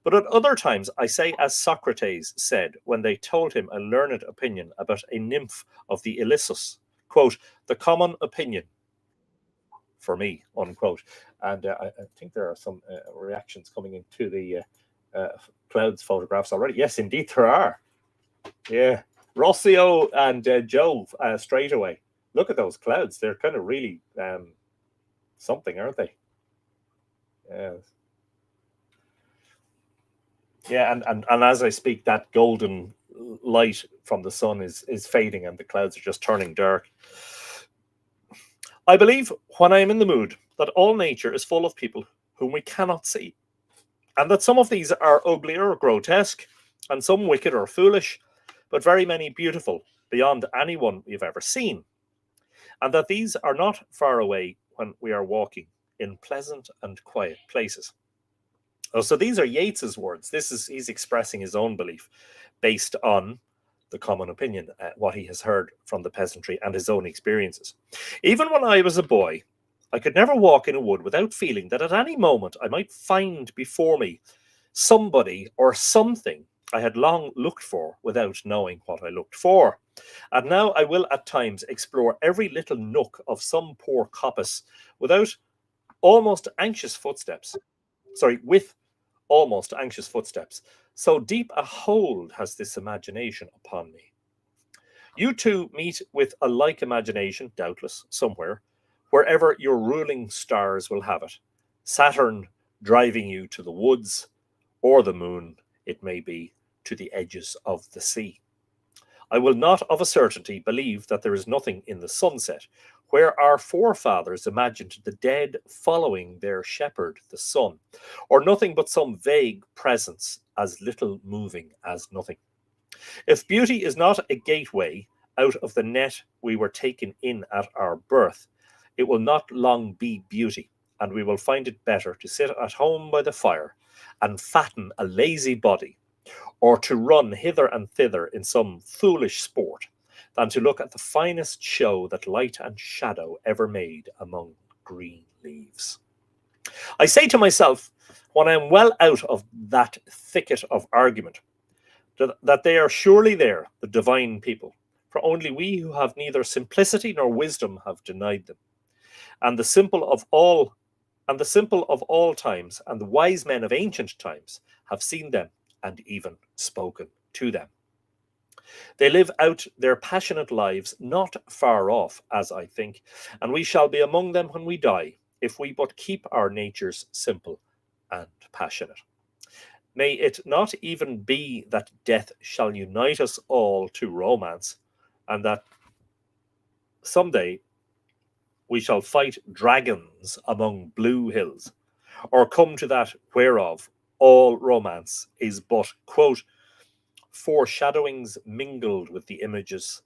But at other times, I say as Socrates said when they told him a learned opinion about a nymph of the Ilissus, quote, the common opinion for me, unquote. And I think there are some reactions coming into the clouds photographs already. Yes, indeed there are. Yeah. Rossio and Joe straight away. Look at those clouds. They're kind of really something, aren't they? Yeah. Yeah, and as I speak, that golden light from the sun is fading and the clouds are just turning dark. I believe, when I am in the mood, that all nature is full of people whom we cannot see, and that some of these are ugly or grotesque, and some wicked or foolish, but very many beautiful beyond anyone we've ever seen, and that these are not far away when we are walking in pleasant and quiet places. Oh, so these are Yeats's words. He's expressing his own belief based on the common opinion, what he has heard from the peasantry and his own experiences. Even when I was a boy, I could never walk in a wood without feeling that at any moment I might find before me somebody or something I had long looked for without knowing what I looked for. And now I will at times explore every little nook of some poor coppice without almost anxious footsteps. Sorry, with almost anxious footsteps. So deep a hold has this imagination upon me. You two meet with a like imagination, doubtless, somewhere, wherever your ruling stars will have it. Saturn driving you to the woods, or the moon, it may be, to the edges of the sea. I will not of a certainty believe that there is nothing in the sunset, where our forefathers imagined the dead following their shepherd, the sun, or nothing but some vague presence as little moving as nothing. If beauty is not a gateway out of the net we were taken in at our birth, it will not long be beauty, and we will find it better to sit at home by the fire and fatten a lazy body, or to run hither and thither in some foolish sport, than to look at the finest show that light and shadow ever made among green leaves. I say to myself, when I am well out of that thicket of argument, that they are surely there, the divine people, for only we who have neither simplicity nor wisdom have denied them. And the simple of all times, and the wise men of ancient times have seen them and even spoken to them. They live out their passionate lives not far off, as I think, and we shall be among them when we die, if we but keep our natures simple and passionate. May it not even be that death shall unite us all to romance, and that someday we shall fight dragons among blue hills, or come to that whereof all romance is but, quote, foreshadowings mingled with the images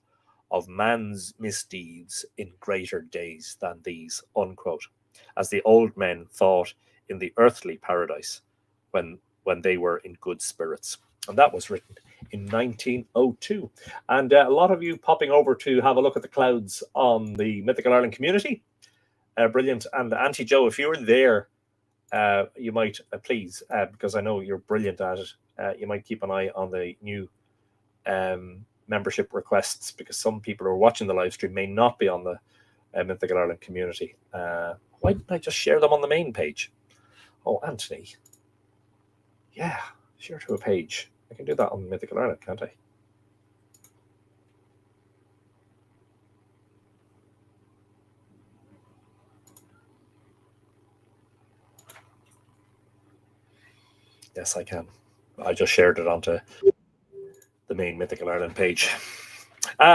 of man's misdeeds in greater days than these, unquote, as the old men thought in the earthly paradise when they were in good spirits. And that was written in 1902. And a lot of you popping over to have a look at the clouds on the Mythical Ireland community. Brilliant. And Auntie Joe, if you were there you might please, because I know you're brilliant at it, you might keep an eye on the new membership requests, because some people who are watching the live stream may not be on the Mythical Ireland community. Why didn't I just share them on the main page? Oh, Anthony. Yeah, share to a page. I can do that on Mythical Ireland, can't I? Yes, I can. I just shared it onto the main Mythical Ireland page.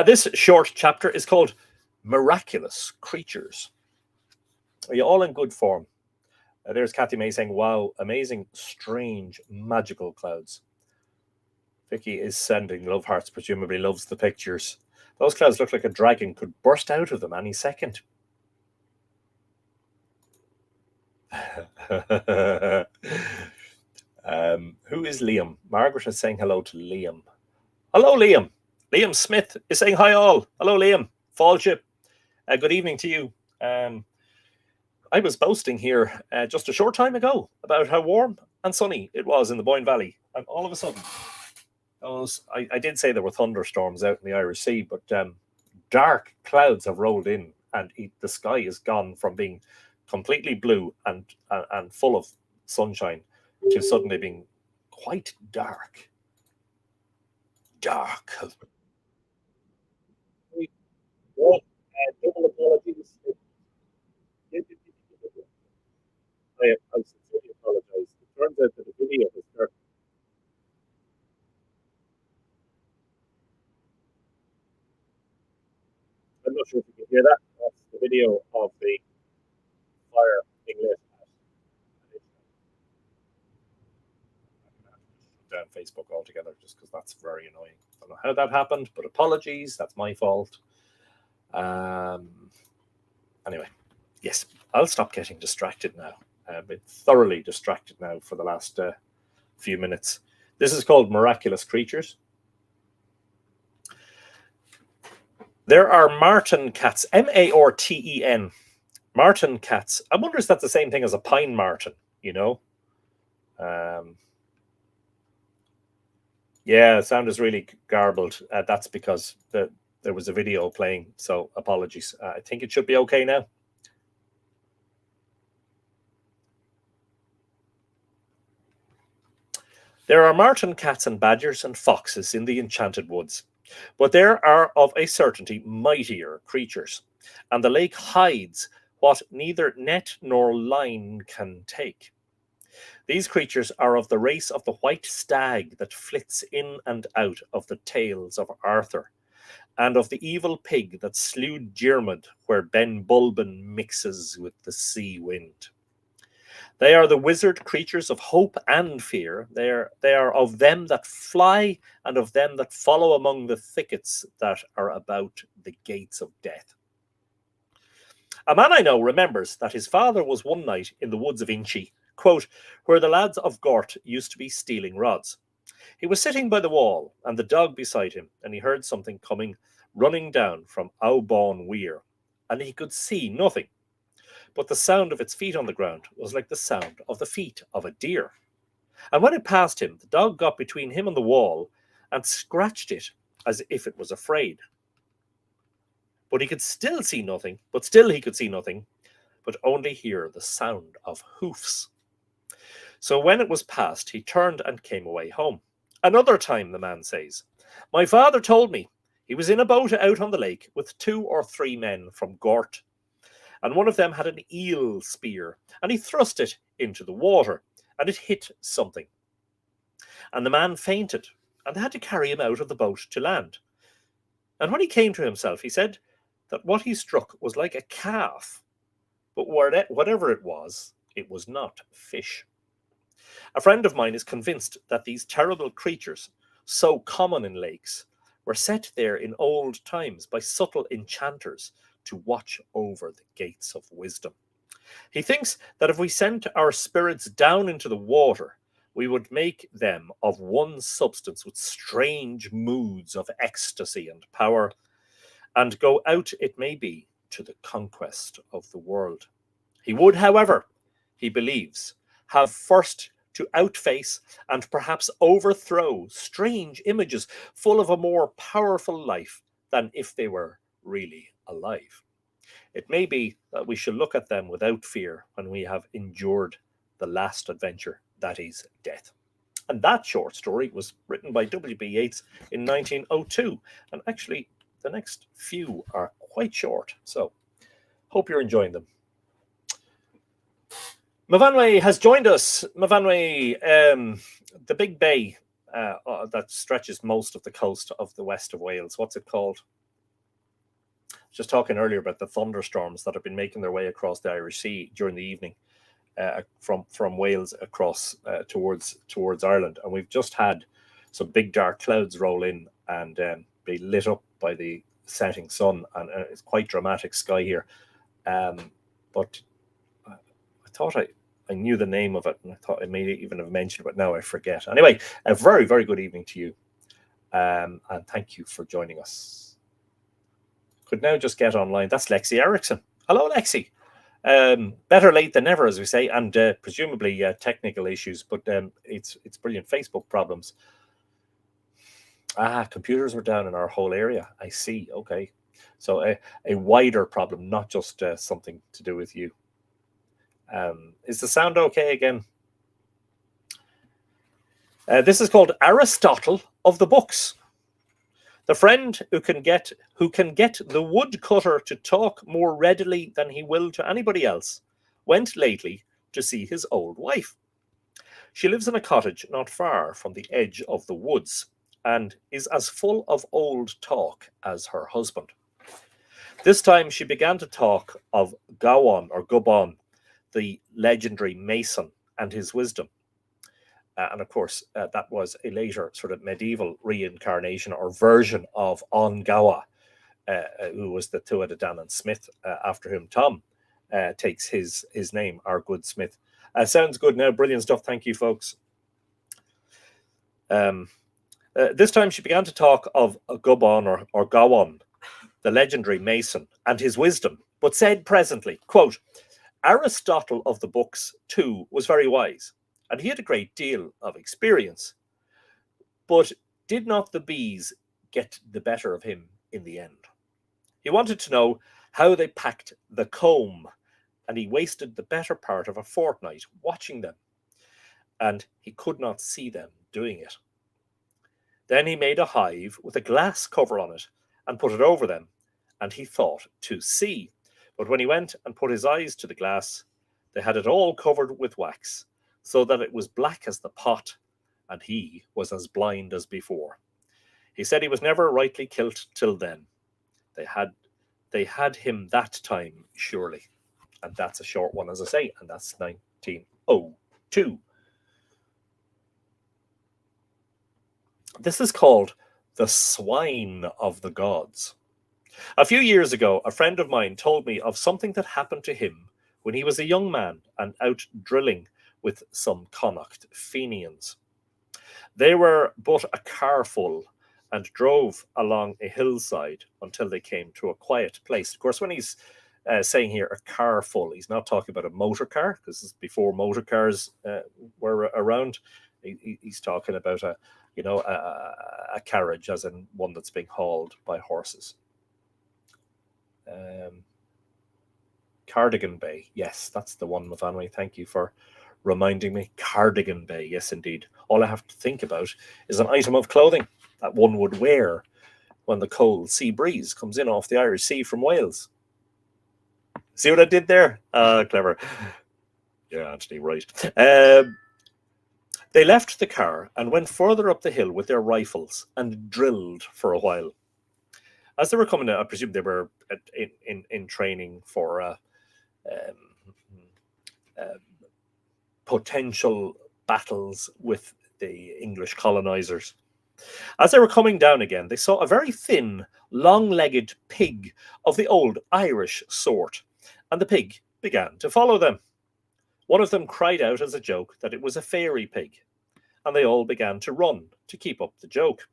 This short chapter is called Miraculous Creatures. Are you all in good form? There's Kathy May saying, wow, amazing, strange, magical clouds. Vicky is sending love hearts, presumably loves the pictures. Those clouds look like a dragon could burst out of them any second. Who is Liam? Margaret is saying hello to Liam. Hello, Liam. Liam Smith is saying hi all. Hello, Liam. Fallship. Good evening to you. I was boasting here just a short time ago about how warm and sunny it was in the Boyne Valley. And all of a sudden, I did say there were thunderstorms out in the Irish Sea, but dark clouds have rolled in, and the sky has gone from being completely blue and full of sunshine to suddenly being quite dark. Dark. Double apologies. I sincerely apologize. It turns out that the video has started. I'm not sure if you can hear that. That's the video of the fire being lit. Down Facebook altogether, just because that's very annoying. I don't know how that happened, but apologies. That's my fault. Anyway, yes, I'll stop getting distracted now. I've been thoroughly distracted now for the last few minutes. This is called Miraculous Creatures. There are marten cats, Marten, marten cats. I wonder if that's the same thing as a pine marten, you know? Yeah, the sound is really garbled. That's because there was a video playing, so apologies. I think it should be okay now. There are marten cats and badgers and foxes in the enchanted woods, but there are of a certainty mightier creatures, and the lake hides what neither net nor line can take. These creatures are of the race of the white stag that flits in and out of the tales of Arthur, and of the evil pig that slew Diarmid where Ben Bulben mixes with the sea wind. They are the wizard creatures of hope and fear. They are of them that fly and of them that follow among the thickets that are about the gates of death. A man I know remembers that his father was one night in the woods of Inchy, quote, where the lads of Gort used to be stealing rods. He was sitting by the wall, and the dog beside him, and he heard something coming running down from Owbawn Weir, and he could see nothing. But the sound of its feet on the ground was like the sound of the feet of a deer. And when it passed him, the dog got between him and the wall and scratched it as if it was afraid. But he could still see nothing, but only hear the sound of hoofs. So when it was past, he turned and came away home. Another time, the man says, my father told me he was in a boat out on the lake with 2 or 3 men from Gort, and one of them had an eel spear, and he thrust it into the water, and it hit something. And the man fainted, and they had to carry him out of the boat to land. And when he came to himself, he said that what he struck was like a calf, but whatever it was not fish. A friend of mine is convinced that these terrible creatures, so common in lakes, were set there in old times by subtle enchanters to watch over the gates of wisdom. He thinks that if we sent our spirits down into the water, we would make them of one substance with strange moods of ecstasy and power, and go out, it may be, to the conquest of the world. He would, however, he believes, have first to outface and perhaps overthrow strange images full of a more powerful life than if they were really alive. It may be that we should look at them without fear when we have endured the last adventure, that is, death. And that short story was written by W.B. Yeats in 1902. And actually, the next few are quite short. So, hope you're enjoying them. Myfanwy has joined us. Myfanwy, the big bay that stretches most of the coast of the west of Wales. What's it called? Just talking earlier about the thunderstorms that have been making their way across the Irish Sea during the evening from Wales across towards Ireland. And we've just had some big dark clouds roll in and be lit up by the setting sun. And it's quite dramatic sky here. But I thought I knew the name of it, and I thought I may even have mentioned it, but now I forget. Anyway, a very, very good evening to you. And thank you for joining us. Could now just get online. That's Lexi Erickson. Hello, Lexi. Better late than never, as we say, and presumably technical issues, but it's brilliant. Facebook problems. Computers were down in our whole area. I see. Okay. So a wider problem, not just something to do with you. Is the sound okay again? This is called Aristotle of the Books. The friend who can get the woodcutter to talk more readily than he will to anybody else went lately to see his old wife. She lives in a cottage not far from the edge of the woods and is as full of old talk as her husband. This time she began to talk of Gawain or Gubon, the legendary mason, and his wisdom. And of course, that was a later sort of medieval reincarnation or version of An Gawa, who was the Tuatha Danann Smith, after whom Tom takes his name, our good Smith. Sounds good now. Brilliant stuff. Thank you, folks. This time she began to talk of Gubon or Gawain, the legendary mason, and his wisdom, but said presently, quote, Aristotle of the books, too, was very wise, and he had a great deal of experience. But did not the bees get the better of him in the end? He wanted to know how they packed the comb, and he wasted the better part of a fortnight watching them, and he could not see them doing it. Then he made a hive with a glass cover on it and put it over them, and he thought to see. But when he went and put his eyes to the glass, they had it all covered with wax, so that it was black as the pot, and he was as blind as before. He said he was never rightly kilt till then. They had him that time, surely. And that's a short one, as I say, and that's 1902. This is called The Swine of the Gods. A few years ago, a friend of mine told me of something that happened to him when he was a young man and out drilling with some Connacht Fenians. They were but a carful and drove along a hillside until they came to a quiet place. Of course, when he's saying here a carful, he's not talking about a motor car, because this is before motor cars were around. He's talking about a carriage, as in one that's being hauled by horses. Cardigan Bay, yes, that's the one, Myfanwy. Thank you for reminding me. Cardigan Bay, yes, indeed. All I have to think about is an item of clothing that one would wear when the cold sea breeze comes in off the Irish Sea from Wales. See what I did there? Clever. Yeah, Anthony, right. They left the car and went further up the hill with their rifles and drilled for a while. As they were coming out, I presume they were in training for potential battles with the English colonizers. As they were coming down again, they saw a very thin, long-legged pig of the old Irish sort, and the pig began to follow them. One of them cried out as a joke that it was a fairy pig, and they all began to run to keep up the joke.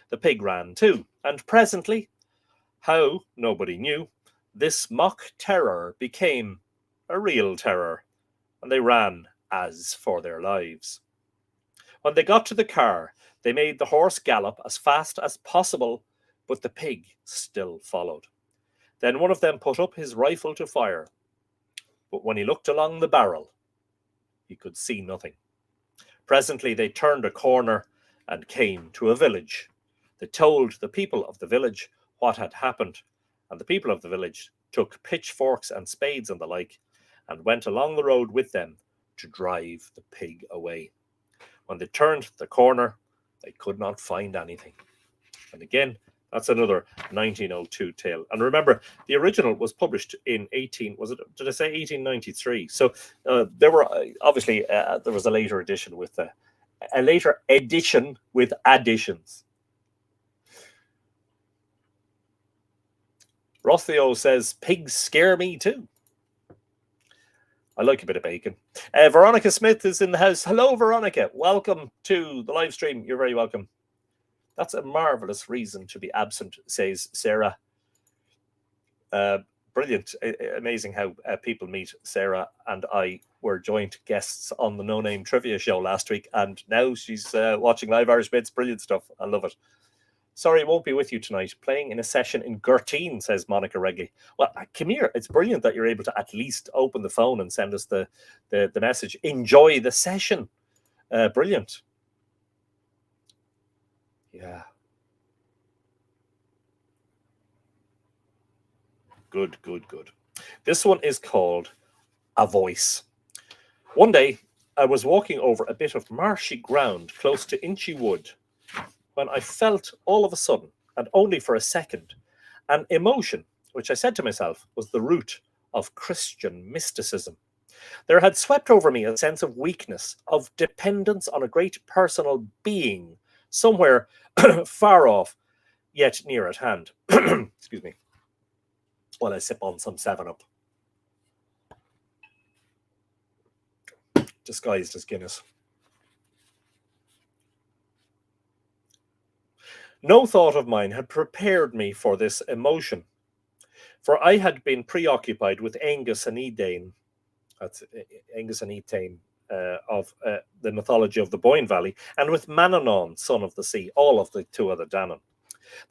The pig ran too, and presently, how nobody knew, this mock terror became a real terror, and they ran as for their lives. When they got to the car, they made the horse gallop as fast as possible, but the pig still followed. Then one of them put up his rifle to fire, but when he looked along the barrel, he could see nothing. Presently they turned a corner and came to a village. They told the people of the village what had happened, and the people of the village took pitchforks and spades and the like, and went along the road with them to drive the pig away. When they turned the corner, they could not find anything. And again, that's another 1902 tale. And remember, the original was published in did I say 1893? So there were obviously there was a later edition with additions. Rothio says, pigs scare me too. I like a bit of bacon. Veronica Smith is in the house. Hello, Veronica. Welcome to the live stream. You're very welcome. That's a marvellous reason to be absent, says Sarah. Brilliant. Amazing how people meet. Sarah and I were joint guests on the No Name Trivia show last week, and now she's watching Live Irish Bits. Brilliant stuff. I love it. Sorry, I won't be with you tonight. Playing in a session in Gurteen, says Monica Regley. Well, come here. It's brilliant that you're able to at least open the phone and send us the message. Enjoy the session. Brilliant. Yeah. Good. This one is called A Voice. One day, I was walking over a bit of marshy ground close to Inchy Wood when I felt all of a sudden, and only for a second, an emotion which I said to myself was the root of Christian mysticism. There had swept over me a sense of weakness, of dependence on a great personal being, somewhere far off, yet near at hand. Excuse me. While I sip on some 7-Up. Disguised as Guinness. No thought of mine had prepared me for this emotion, for I had been preoccupied with Angus and Edain, that's Angus and Edain of the mythology of the Boyne Valley, and with Manannán, son of the sea, all of the two other Danann.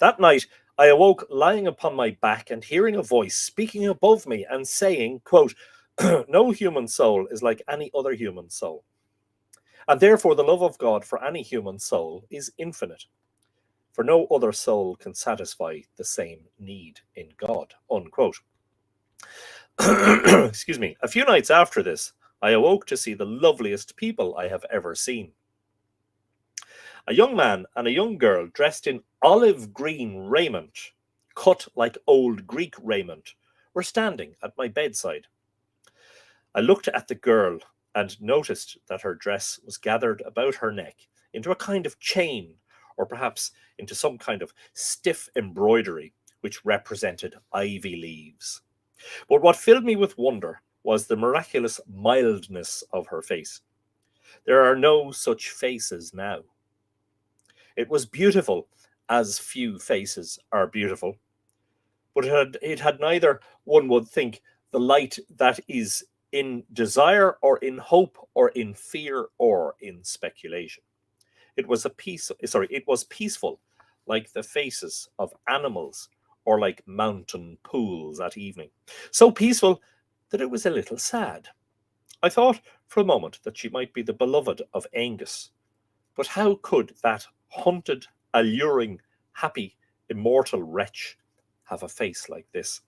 That night, I awoke lying upon my back and hearing a voice speaking above me and saying, quote, no human soul is like any other human soul, and therefore the love of God for any human soul is infinite. For no other soul can satisfy the same need in God, unquote. Excuse me. A few nights after this, I awoke to see the loveliest people I have ever seen. A young man and a young girl dressed in olive green raiment, cut like old Greek raiment, were standing at my bedside. I looked at the girl and noticed that her dress was gathered about her neck into a kind of chain, or perhaps into some kind of stiff embroidery which represented ivy leaves. But what filled me with wonder was the miraculous mildness of her face. There are no such faces now. It was beautiful, as few faces are beautiful, but it had neither, one would think, the light that is in desire or in hope or in fear or in speculation. It was peaceful, like the faces of animals or like mountain pools at evening. So peaceful that it was a little sad. I thought for a moment that she might be the beloved of Angus. But how could that hunted, alluring, happy, immortal wretch have a face like this?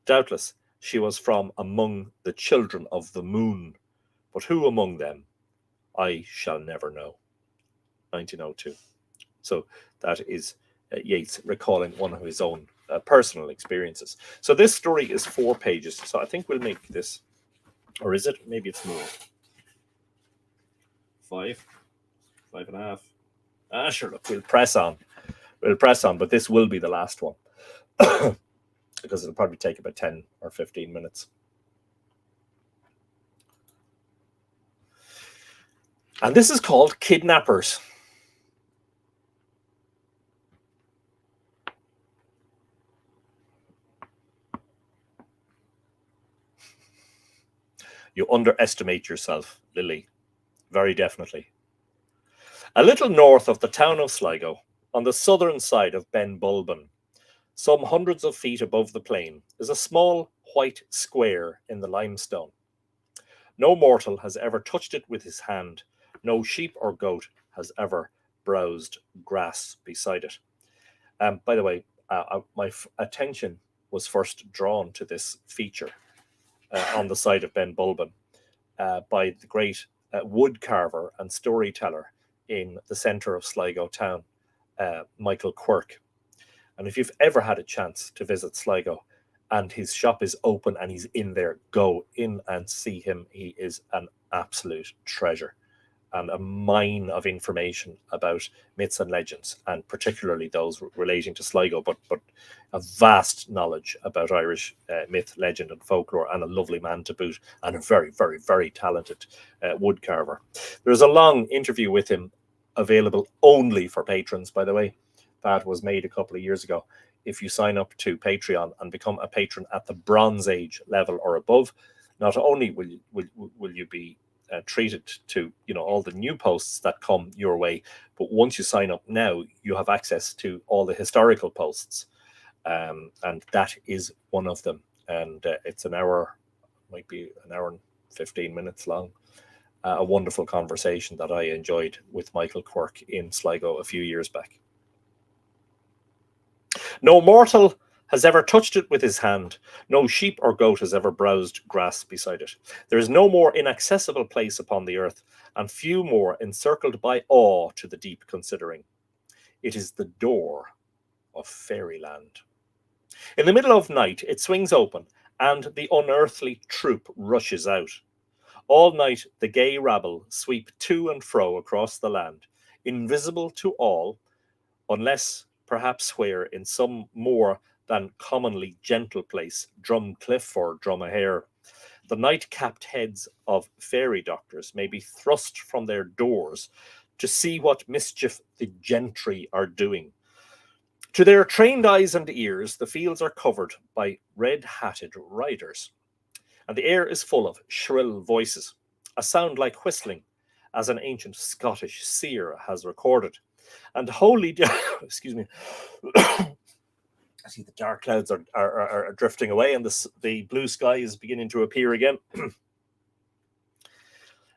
Doubtless she was from among the children of the moon, but who among them I shall never know. 1902. So that is Yeats recalling one of his own personal experiences. So this story is 4 pages. So I think we'll make this, or is it? Maybe it's more. 5, 5.5. Sure, look, we'll press on. But this will be the last one. Because it'll probably take about 10 or 15 minutes. And this is called Kidnappers. You underestimate yourself, Lily. very definitely. A little north of the town of Sligo, on the southern side of Ben Bulben, some hundreds of feet above the plain, is a small white square in the limestone. No mortal has ever touched it with his hand. No sheep or goat has ever browsed grass beside it. By the way, my attention was first drawn to this feature on the side of Ben Bulben by the great wood carver and storyteller in the centre of Sligo town, Michael Quirk. And if you've ever had a chance to visit Sligo and his shop is open and he's in there, go in and see him. He is an absolute treasure and a mine of information about myths and legends, and particularly those relating to Sligo, but a vast knowledge about Irish myth, legend and folklore, and a lovely man to boot, and a very, very, very talented wood carver. There's a long interview with him available only for patrons, by the way. That was made a couple of years ago. If you sign up to Patreon and become a patron at the Bronze Age level or above, not only will you be treated to all the new posts that come your way, but once you sign up now, you have access to all the historical posts, and that is one of them. And it's an hour, might be an hour and 15 minutes long. A wonderful conversation that I enjoyed with Michael Quirk in Sligo a few years back. No mortal has ever touched it with his hand. No sheep or goat has ever browsed grass beside it. There is no more inaccessible place upon the earth, and few more encircled by awe to the deep considering. It is the door of fairyland. In the middle of night, it swings open, and the unearthly troop rushes out. All night, the gay rabble sweep to and fro across the land, invisible to all, unless perhaps where in some more than commonly gentle place, Drumcliff or Drumahair, the night-capped heads of fairy doctors may be thrust from their doors to see what mischief the gentry are doing. To their trained eyes and ears, the fields are covered by red-hatted riders, and the air is full of shrill voices, a sound like whistling, as an ancient Scottish seer has recorded. And holy, excuse me, I see the dark clouds are drifting away, and the blue sky is beginning to appear again.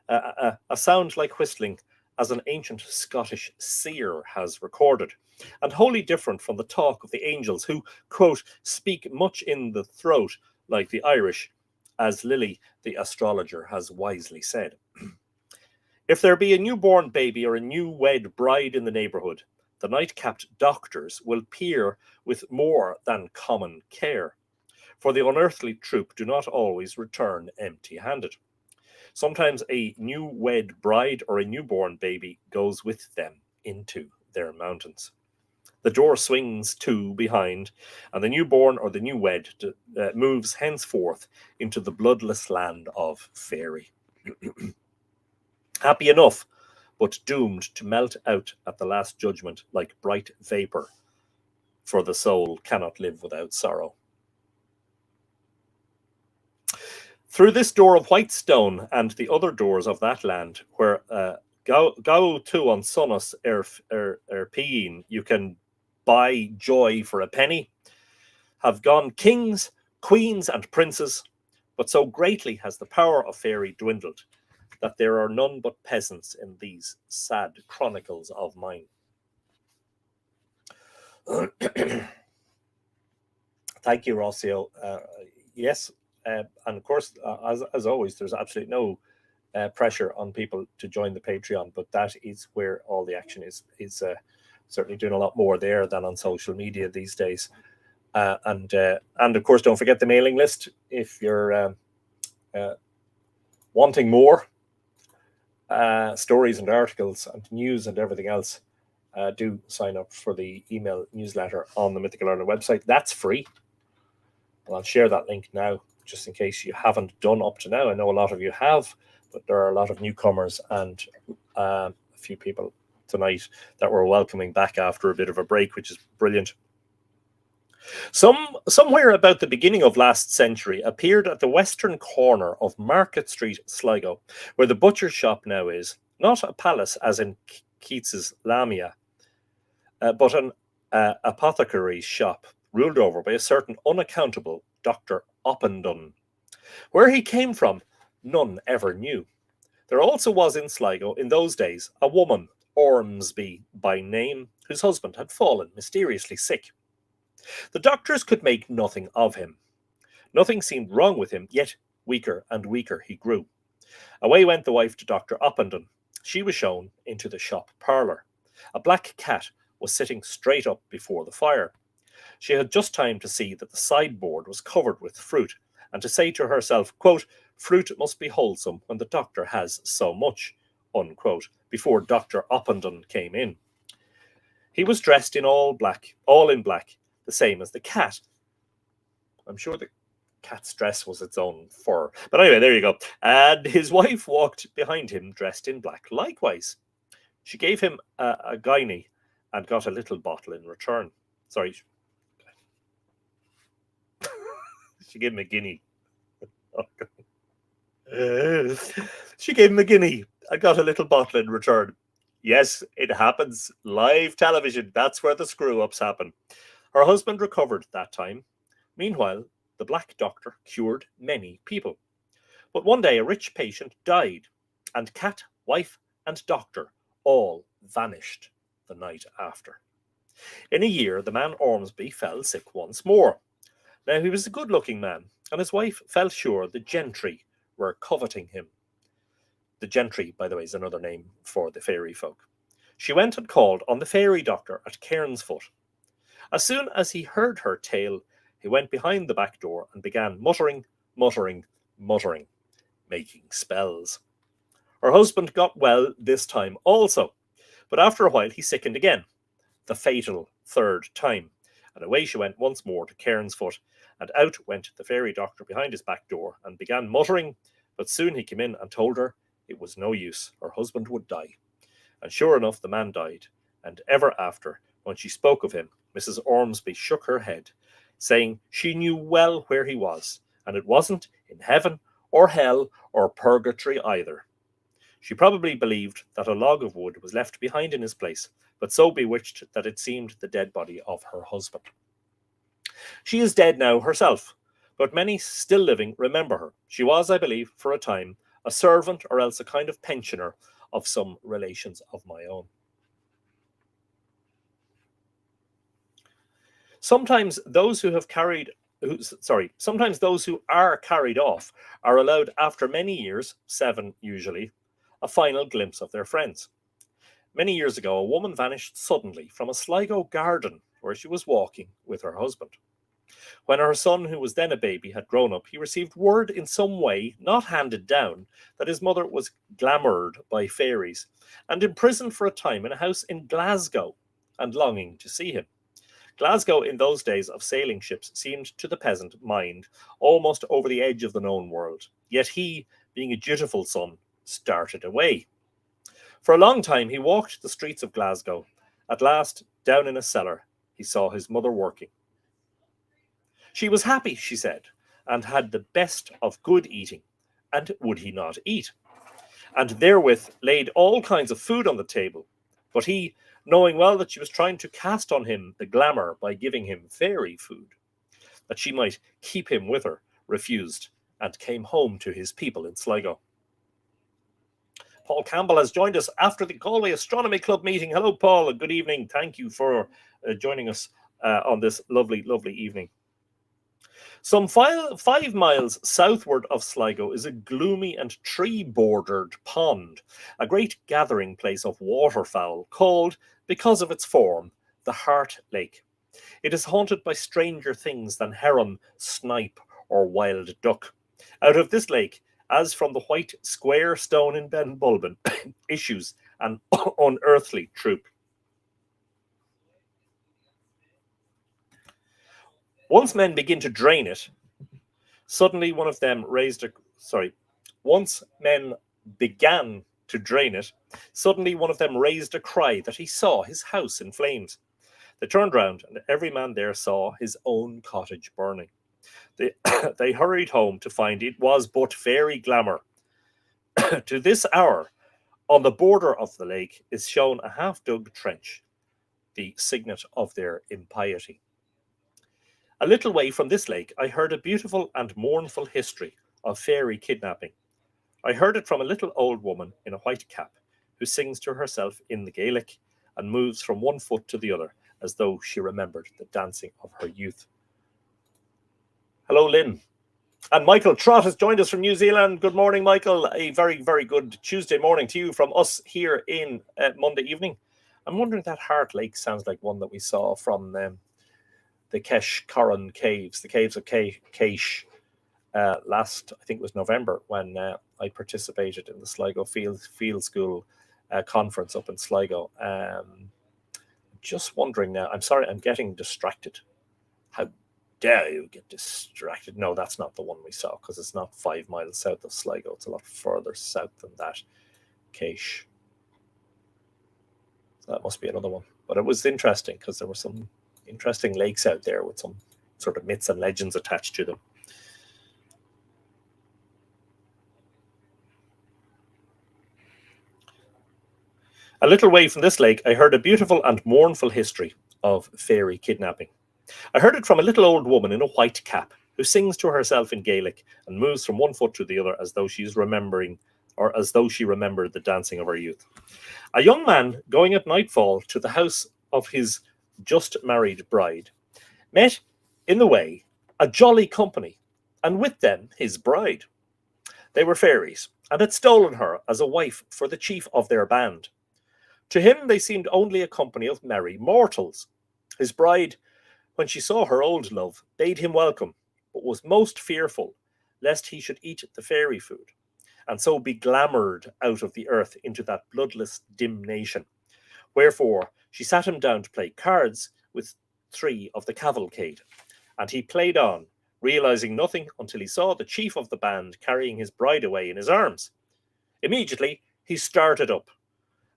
A sound like whistling, as an ancient Scottish seer has recorded, and wholly different from the talk of the angels who, quote, speak much in the throat like the Irish, as Lily, the astrologer, has wisely said. If there be a newborn baby or a new wed bride in the neighbourhood, the night-capped doctors will peer with more than common care, for the unearthly troop do not always return empty-handed. Sometimes a new wed bride or a newborn baby goes with them into their mountains. The door swings to behind, and the newborn or the new wed moves henceforth into the bloodless land of fairy. Happy enough, but doomed to melt out at the last judgment like bright vapour, for the soul cannot live without sorrow. Through this door of white stone and the other doors of that land, where go to on Sonus Pein, you can buy joy for a penny, have gone kings, queens, and princes, but so greatly has the power of fairy dwindled that there are none but peasants in these sad chronicles of mine. Thank you, Rossio. Yes, and of course, as always, there's absolutely no pressure on people to join the Patreon, but that is where all the action is certainly doing a lot more there than on social media these days. And of course, don't forget the mailing list if you're wanting more stories and articles and news and everything else. Do sign up for the email newsletter on the Mythical Ireland website. That's free. And I'll share that link now, just in case you haven't done up to now. I know a lot of you have, but there are a lot of newcomers and a few people tonight that we're welcoming back after a bit of a break, which is brilliant. Somewhere about the beginning of last century appeared at the western corner of Market Street, Sligo, where the butcher's shop now is, Not a palace as in Keats's Lamia, but an apothecary's shop ruled over by a certain unaccountable Dr. Oppendun. Where he came from, none ever knew. There also was in Sligo in those days a woman, Ormsby by name, whose husband had fallen mysteriously sick. The doctors could make nothing of him. Nothing seemed wrong with him, yet weaker and weaker he grew. Away went the wife to Dr. Oppendon. She was shown into the shop parlour. A black cat was sitting straight up before the fire. She had just time to see that the sideboard was covered with fruit, and to say to herself, quote, "Fruit must be wholesome when the doctor has so much," unquote, before Dr. Oppendon came in. He was dressed in all in black, the same as the cat. I'm sure the cat's dress was its own fur. But anyway, there you go. And his wife walked behind him dressed in black likewise. She gave him a guinea and got a little bottle in return. Sorry. She gave him a guinea. She gave him a guinea and got a little bottle in return. Yes, it happens. Live television. That's where the screw-ups happen. Her husband recovered that time. Meanwhile, the Black Doctor cured many people. But one day a rich patient died, and cat, wife, and doctor all vanished the night after. In a year, the man Ormsby fell sick once more. Now he was a good-looking man, and his wife felt sure the gentry were coveting him. The gentry, by the way, is another name for the fairy folk. She went and called on the fairy doctor at Cairnsfoot. As soon as he heard her tale, he went behind the back door and began muttering, making spells. Her husband got well this time also, but after a while he sickened again, the fatal third time, and away she went once more to Cairnsfoot, and out went the fairy doctor behind his back door and began muttering, but soon he came in and told her it was no use, her husband would die. And sure enough, the man died, and ever after, when she spoke of him, Mrs. Ormsby shook her head, saying she knew well where he was, and it wasn't in heaven or hell or purgatory either. She probably believed that a log of wood was left behind in his place, but so bewitched that it seemed the dead body of her husband. She is dead now herself, but many still living remember her. She was, I believe, for a time, a servant or else a kind of pensioner of some relations of my own. Sometimes those who are carried off are allowed after many years, 7 usually, a final glimpse of their friends. Many years ago, a woman vanished suddenly from a Sligo garden where she was walking with her husband. When her son, who was then a baby, had grown up, he received word in some way, not handed down, that his mother was glamoured by fairies and imprisoned for a time in a house in Glasgow, and longing to see him. Glasgow in those days of sailing ships seemed to the peasant mind almost over the edge of the known world, yet he, being a dutiful son, started away. For a long time he walked the streets of Glasgow. At last, down in a cellar, he saw his mother working. She was happy, she said, and had the best of good eating, and would he not eat? And therewith laid all kinds of food on the table. But he, knowing well that she was trying to cast on him the glamour by giving him fairy food, that she might keep him with her, refused, and came home to his people in Sligo. Paul Campbell has joined us after the Galway Astronomy Club meeting. Hello, Paul, and good evening. Thank you for joining us on this lovely, lovely evening. Some 5 miles southward of Sligo is a gloomy and tree-bordered pond, a great gathering place of waterfowl, called, because of its form, the Heart Lake. It is haunted by stranger things than heron, snipe, or wild duck. Out of this lake, as from the white square stone in Ben Bulben, issues an unearthly troop. Once men begin to drain it, suddenly one of them raised a... Once men began to drain it, suddenly one of them raised a cry that he saw his house in flames. They turned round, and every man there saw his own cottage burning. They hurried home to find it was but fairy glamour. To this hour, On the border of the lake is shown a half-dug trench, the signet of their impiety. A little way from this lake I heard a beautiful and mournful history of fairy kidnapping. I heard it from a little old woman in a white cap, who sings to herself in the Gaelic and moves from one foot to the other as though she remembered the dancing of her youth. Hello, Lynn. And Michael Trott has joined us from New Zealand. Good morning, Michael. A very, very good Tuesday morning to you from us here in Monday evening. I'm wondering, that Heart Lake sounds like one that we saw from the Kesh Corran Caves, the caves of Kesh, last, I think it was November, when I participated in the Sligo Field School conference up in Sligo. Just wondering now, I'm sorry, I'm getting distracted. How dare you get distracted? No, that's not the one we saw, because it's not 5 miles south of Sligo. It's a lot further south than that. Kesh. So that must be another one. But it was interesting, because there were some interesting lakes out there with some sort of myths and legends attached to them. A little way from this lake, I heard a beautiful and mournful history of fairy kidnapping. I heard it from a little old woman in a white cap, who sings to herself in Gaelic and moves from one foot to the other as though she's remembering, or as though she remembered the dancing of her youth. A young man going at nightfall to the house of his just married bride met in the way a jolly company, and with them his bride. They were fairies, and had stolen her as a wife for the chief of their band. To him they seemed only a company of merry mortals. His bride, when she saw her old love, bade him welcome, but was most fearful lest he should eat the fairy food, and so be glamoured out of the earth into that bloodless dim nation. Wherefore she sat him down to play cards with 3 of the cavalcade, and he played on, realizing nothing until he saw the chief of the band carrying his bride away in his arms. Immediately he started up,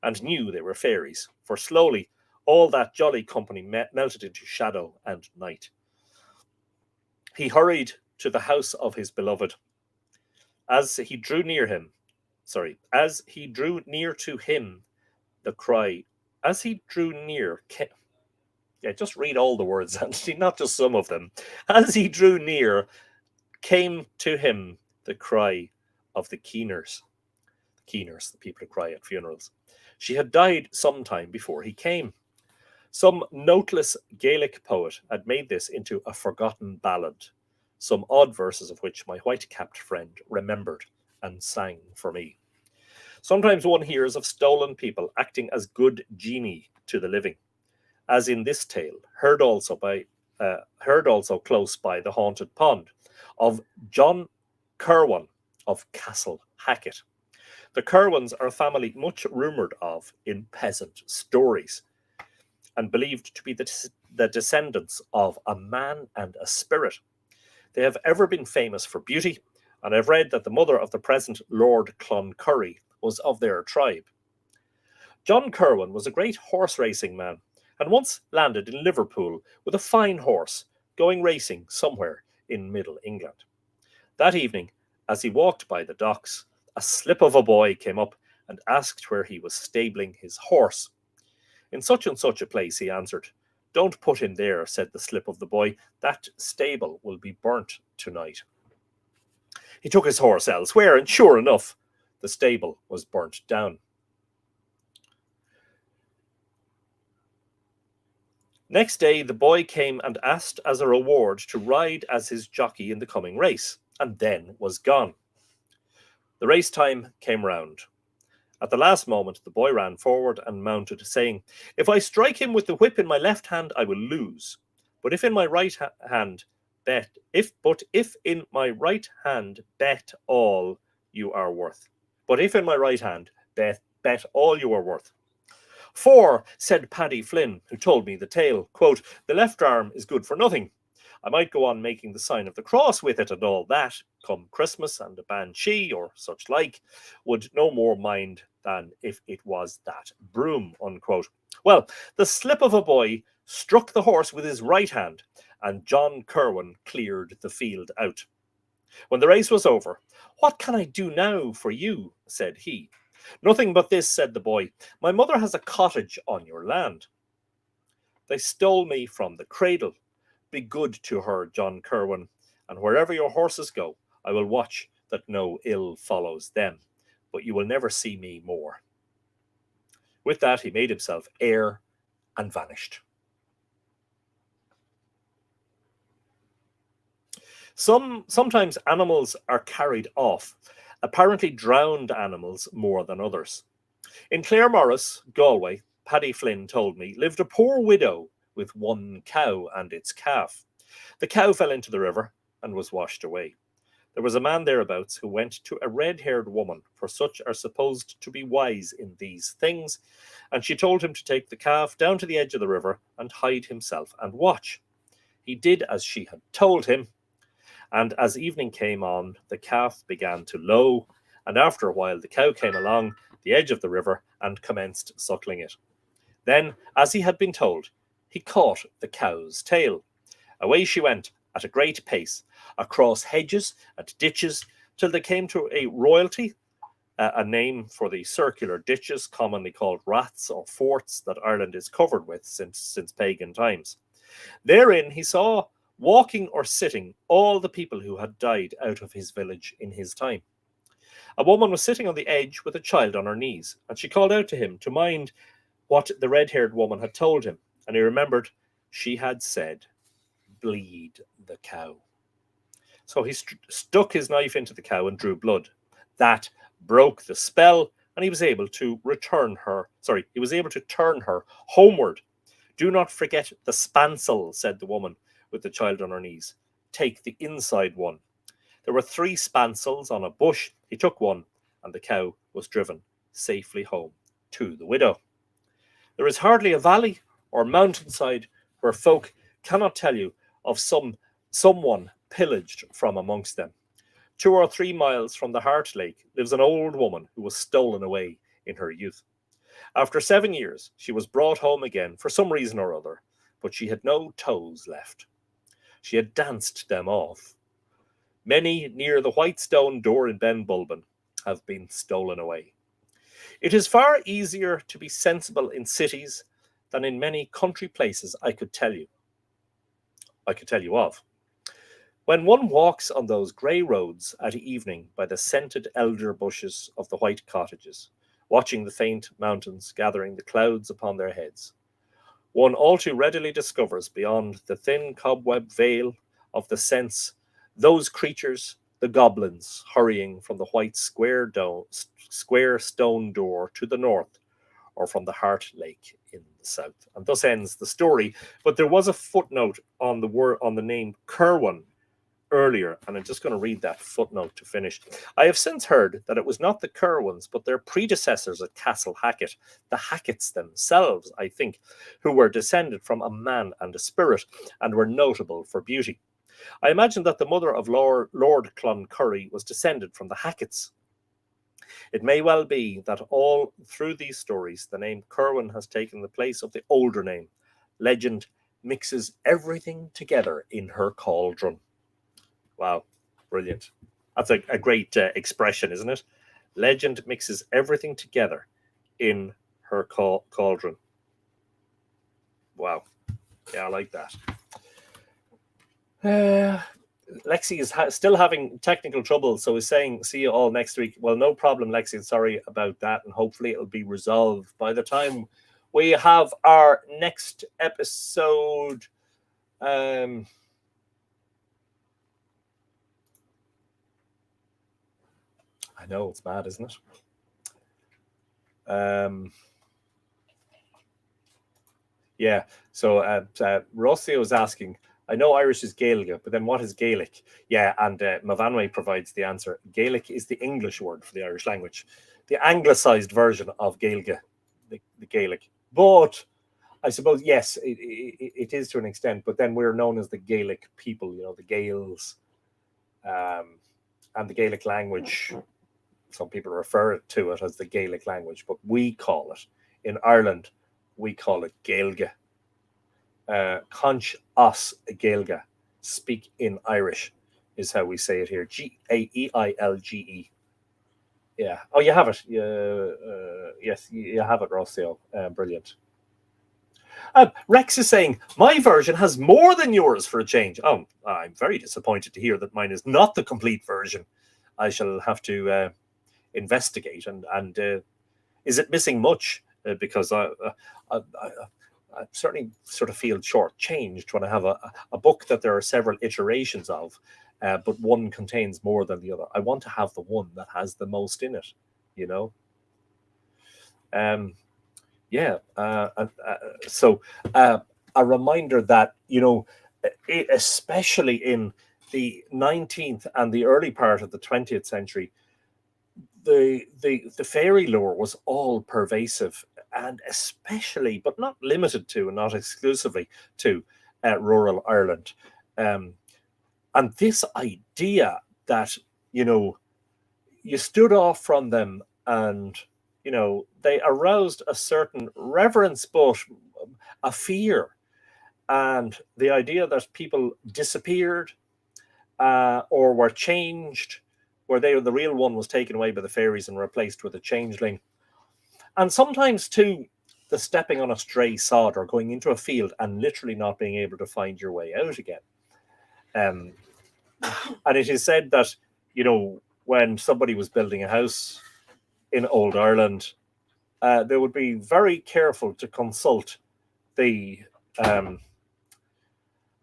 and knew they were fairies, for slowly all that jolly company melted into shadow and night. He hurried to the house of his beloved. As he drew near to him, the cry, just read all the words, Anthony, not just some of them. As he drew near, came to him the cry of the keeners. Keeners, the people who cry at funerals. She had died some time before he came. Some noteless Gaelic poet had made this into a forgotten ballad, some odd verses of which my white-capped friend remembered and sang for me. Sometimes one hears of stolen people acting as good genii to the living, as in this tale, heard also close by the haunted pond, of John Kerwan of Castle Hackett. The Kerwans are a family much rumoured of in peasant stories, and believed to be the descendants of a man and a spirit. They have ever been famous for beauty, and I've read that the mother of the present Lord Cloncurry was of their tribe. John Kerwan was a great horse racing man, and once landed in Liverpool with a fine horse, going racing somewhere in Middle England. That evening, as he walked by the docks, a slip of a boy came up and asked where he was stabling his horse. In such and such a place, he answered. Don't put him there, said the slip of the boy. That stable will be burnt tonight. He took his horse elsewhere, and sure enough, the stable was burnt down. Next day, the boy came and asked as a reward to ride as his jockey in the coming race, and then was gone. The race time came round. At the last moment, the boy ran forward and mounted, saying, If I strike him with the whip in my left hand, I will lose. But if in my right hand bet all you are worth. But if in my right hand bet all you are worth. For, said Paddy Flynn, who told me the tale, quote, the left arm is good for nothing. I might go on making the sign of the cross with it and all that, come Christmas, and the banshee, or such like, would no more mind than if it was that broom, unquote. Well, the slip of a boy struck the horse with his right hand, and John Kerwan cleared the field out. When the race was over, what can I do now for you? Said he. Nothing but this, said the boy. My mother has a cottage on your land. They stole me from the cradle. Be good to her, John Kerwin, and wherever your horses go, I will watch that no ill follows them, but you will never see me more. With that, he made himself heir and vanished. Sometimes animals are carried off, apparently drowned animals more than others. In Claremorris, Galway, Paddy Flynn told me, lived a poor widow with one cow and its calf. The cow fell into the river and was washed away. There was a man thereabouts who went to a red-haired woman, for such are supposed to be wise in these things, and she told him to take the calf down to the edge of the river and hide himself and watch. He did as she had told him, and as evening came on, the calf began to low, and after a while the cow came along the edge of the river and commenced suckling it. Then, as he had been told, he caught the cow's tail. Away she went at a great pace, across hedges and ditches, till they came to a royalty, a name for the circular ditches commonly called raths or forts that Ireland is covered with since pagan times. Therein he saw, walking or sitting, all the people who had died out of his village in his time. A woman was sitting on the edge with a child on her knees, and she called out to him to mind what the red-haired woman had told him, and he remembered she had said, bleed the cow. So he stuck his knife into the cow and drew blood. That broke the spell, and he was able to turn her homeward. Do not forget the spancel, said the woman with the child on her knees. Take the inside one. There were 3 spancels on a bush. He took one, and the cow was driven safely home to the widow. There is hardly a valley or mountainside where folk cannot tell you of someone pillaged from amongst them. 2 or 3 miles from the Heart Lake lives an old woman who was stolen away in her youth. After 7 years, she was brought home again for some reason or other, but she had no toes left. She had danced them off. Many near the white stone door in Ben Bulben have been stolen away. It is far easier to be sensible in cities than in many country places I could tell you of. When one walks on those grey roads at evening by the scented elder bushes of the white cottages, watching the faint mountains gathering the clouds upon their heads, one all too readily discovers beyond the thin cobweb veil of the sense those creatures, the goblins, hurrying from the white square stone door to the north, or from the Heart Lake in the south. And thus ends the story. But there was a footnote on the name Kerwin earlier, and I'm just going to read that footnote to finish. I have since heard that it was not the Kerwins, but their predecessors at Castle Hackett, the Hacketts themselves, I think, who were descended from a man and a spirit, and were notable for beauty. I imagine that the mother of Lord Cloncurry was descended from the Hacketts. It may well be that all through these stories, the name Kerwin has taken the place of the older name. Legend mixes everything together in her cauldron. Wow, brilliant. That's a great expression, isn't it? Legend mixes everything together in her cauldron. Wow. Yeah, I like that. Lexi is still having technical trouble, so is saying see you all next week. Well, no problem, Lexi. Sorry about that, and hopefully it'll be resolved by the time we have our next episode. I know, it's mad, isn't it? Yeah, so Rossio was asking, I know Irish is Gaeilge, but then what is Gaelic? Yeah, and Mavanway provides the answer. Gaelic is the English word for the Irish language, the anglicised version of Gaeilge, the Gaelic. But I suppose, yes, it is to an extent, but then we're known as the Gaelic people, the Gaels, and the Gaelic language. Some people refer to it as the Gaelic language, but we call it, in Ireland, we call it Gaeilge. Conch os Gaeilge, speak in Irish, is how we say it here. Gaeilge Yeah. Oh, you have it. Yes, you have it, Rossio. Brilliant. Rex is saying, my version has more than yours for a change. Oh, I'm very disappointed to hear that mine is not the complete version. I shall have to investigate. And is it missing much? Because I certainly sort of feel shortchanged when I have a book that there are several iterations of, but one contains more than the other. I want to have the one that has the most in it, you know? Yeah. So a reminder that, especially in the 19th and the early part of the 20th century, the fairy lore was all pervasive, and especially, but not limited to, and not exclusively to, rural Ireland. And this idea that, you stood off from them and, they aroused a certain reverence, but a fear. And the idea that people disappeared or were changed, where the real one was taken away by the fairies and replaced with a changeling. And sometimes, too, the stepping on a stray sod or going into a field and literally not being able to find your way out again. And it is said that, when somebody was building a house in old Ireland, they would be very careful to consult the, I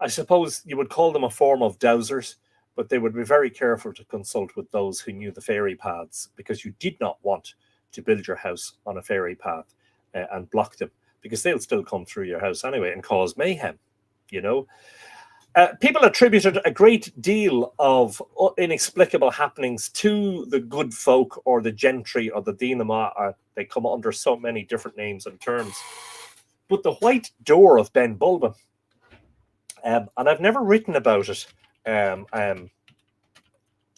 suppose you would call them a form of dowsers, but they would be very careful to consult with those who knew the fairy paths, because you did not want to build your house on a fairy path and block them, because they'll still come through your house anyway and cause mayhem, People attributed a great deal of inexplicable happenings to the good folk or the gentry or the Dinama. They come under so many different names and terms. But the White Door of Ben Bulben, and I've never written about it,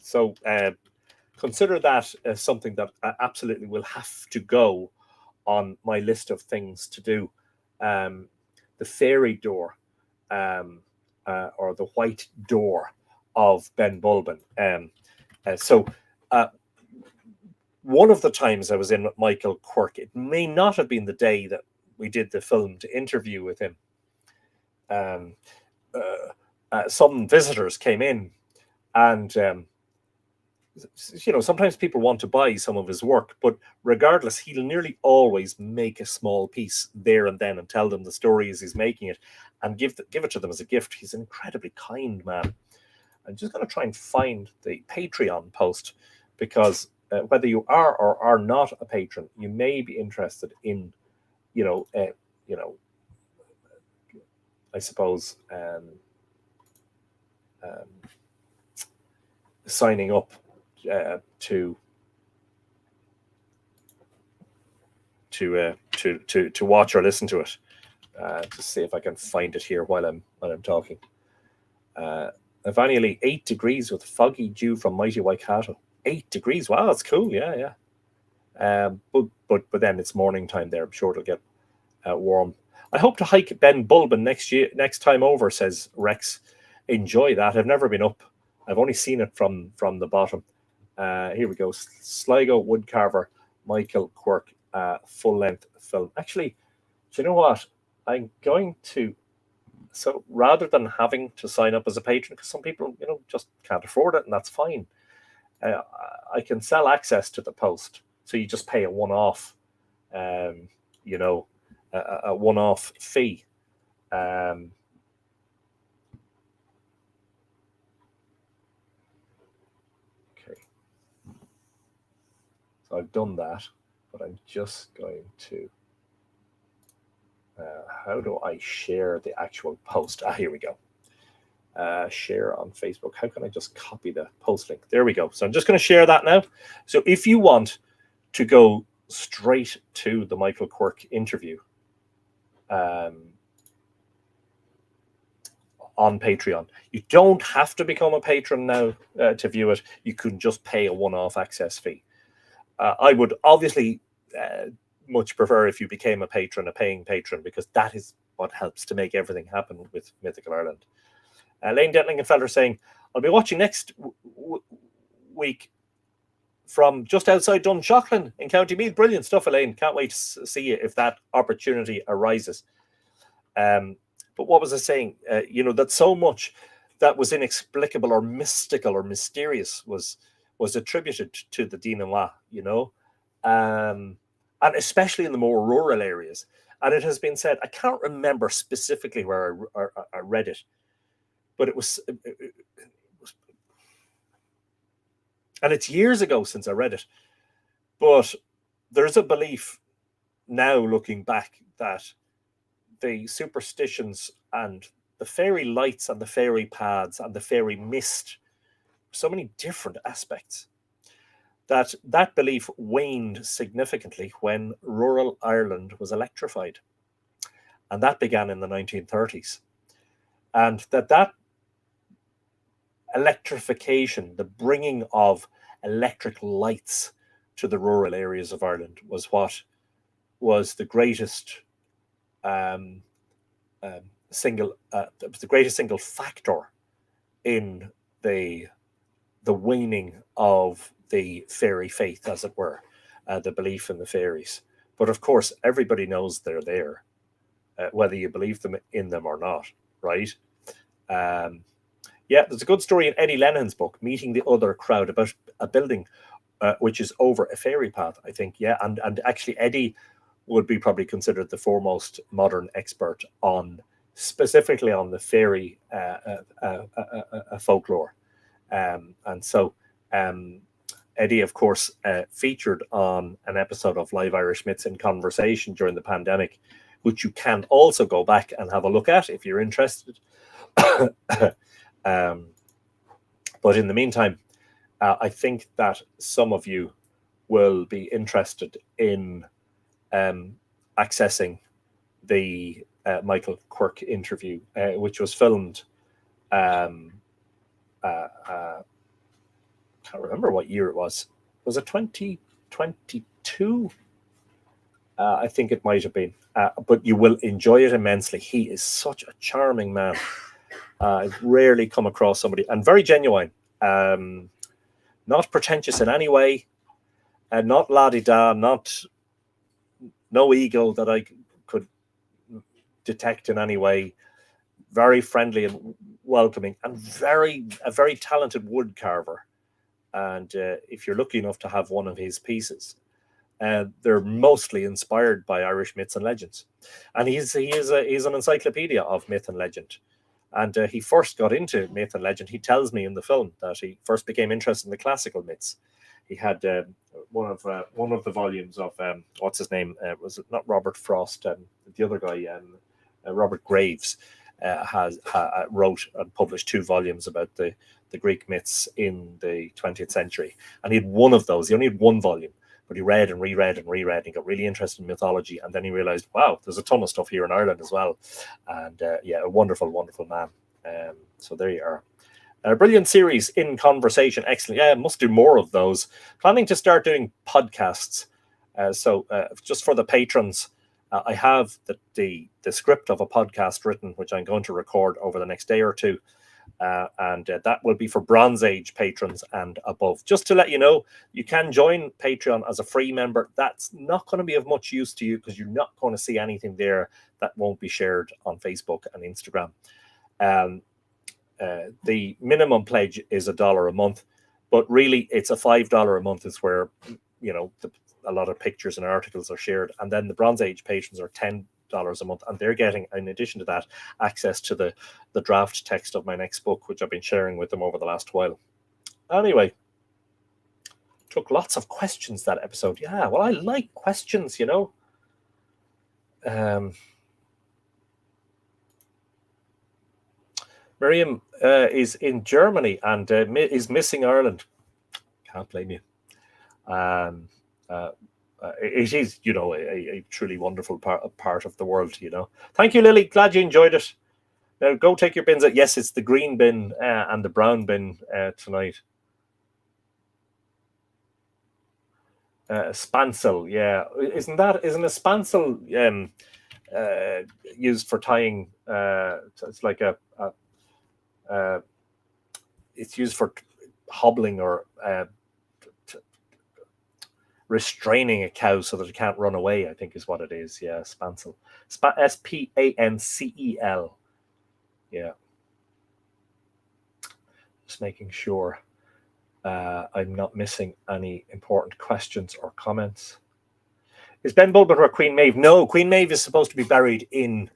so consider that as something that absolutely will have to go on my list of things to do. The Fairy Door, or the White Door of Ben Bulben. So one of the times I was in with Michael Quirk, it may not have been the day that we did the film to interview with him. Some visitors came in, and sometimes people want to buy some of his work, but regardless, he'll nearly always make a small piece there and then and tell them the story as he's making it and give it to them as a gift. He's an incredibly kind man. I'm just going to try and find the Patreon post, because whether you are or are not a patron, you may be interested in, I suppose, signing up to watch or listen to it. To see if I can find it here while I'm talking. Evangeline, 8 degrees with foggy dew from mighty Waikato. 8 degrees. Wow, that's cool. Yeah. But then it's morning time there. I'm sure it'll get warm. I hope to hike Ben Bulben next time over, says Rex. Enjoy that. I've never been up. I've only seen it from the bottom. Here we go. Sligo woodcarver Michael Quirk, full-length film. Actually, do you know what? I'm going to, so rather than having to sign up as a patron, because some people, just can't afford it, and that's fine. I can sell access to the post, so you just pay a one-off, a one-off fee. Okay, so I've done that, but I'm just going to. How do I share the actual post? Here we go. Share on Facebook. How can I just copy the post link? There we go. So I'm just going to share that now. So if you want to go straight to the Michael Quirk interview on Patreon, you don't have to become a patron now to view it. You can just pay a one-off access fee. I would obviously much prefer if you became a paying patron, because that is what helps to make everything happen with Mythical Ireland. Lane Detlingenfelder saying, I'll be watching next week from just outside Dunshaughlin in County Meath. Brilliant stuff, Elaine. Can't wait to see you if that opportunity arises. But what was I saying? That so much that was inexplicable or mystical or mysterious was attributed to the Dínamha, and especially in the more rural areas. And it has been said, I can't remember specifically where I read it, but it was, and it's years ago since I read it, but there's a belief now looking back that the superstitions and the fairy lights and the fairy paths and the fairy mist, so many different aspects, that belief waned significantly when rural Ireland was electrified. And that began in the 1930s. And that electrification, the bringing of electric lights to the rural areas of Ireland, was what was the greatest single factor in the waning of the fairy faith, as it were, the belief in the fairies. But of course, everybody knows they're there, whether you believe in them or not, right? There's a good story in Eddie Lennon's book, Meeting the Other Crowd, about a building which is over a fairy path, I think. Yeah, and actually Eddie would be probably considered the foremost modern expert specifically on the fairy folklore. And so Eddie, of course, featured on an episode of Live Irish Myths in Conversation during the pandemic, which you can also go back and have a look at if you're interested. But in the meantime, I think that some of you will be interested in accessing the Michael Quirk interview, which was filmed. Can't remember what year it was. Was it 2022? I think it might have been. But you will enjoy it immensely. He is such a charming man. I've rarely come across somebody, and very genuine, not pretentious in any way, and not la-di-da, no ego that I could detect in any way. Very friendly and welcoming, and a very talented wood carver. And if you're lucky enough to have one of his pieces, they're mostly inspired by Irish myths and legends. And he's an encyclopedia of myth and legend. And he first got into myth and legend. He tells me in the film that he first became interested in the classical myths. He had one of the volumes of what's his name? Was it not Robert Frost? The other guy, Robert Graves, wrote and published 2 volumes about the Greek myths in the 20th century. And he had one of those. He only had 1 volume, but he read and reread and reread, and he got really interested in mythology. And then he realized, wow, there's a ton of stuff here in Ireland as well. And a wonderful, wonderful man. So there you are. A brilliant series in conversation. Excellent. Yeah, must do more of those. Planning to start doing podcasts. So just for the patrons, I have the script of a podcast written, which I'm going to record over the next day or two. And that will be for Bronze Age patrons and above. Just to let you know, you can join Patreon as a free member. That's not going to be of much use to you because you're not going to see anything there that won't be shared on Facebook and Instagram. The minimum pledge is $1 a month, but really it's a $5 a month is where, a lot of pictures and articles are shared. And then the Bronze Age patrons are $10 a month, and they're getting, in addition to that, access to the draft text of my next book, which I've been sharing with them over the last while. Anyway, took lots of questions that episode. Yeah, well, I like questions, Miriam is in Germany and is missing Ireland. Can't blame you. It is, a truly wonderful part of the world, Thank you, Lily. Glad you enjoyed it. Now go take your bins out. Yes, it's the green bin and the brown bin tonight. Spancel, yeah. Isn't a spancel used for tying? It's like it's used for hobbling or restraining a cow so that it can't run away, I think is what it is. Yeah, spancel. Spancel. Yeah. Just making sure I'm not missing any important questions or comments. Is Ben Bulben or Queen Maeve? No, Queen Maeve is supposed to be buried in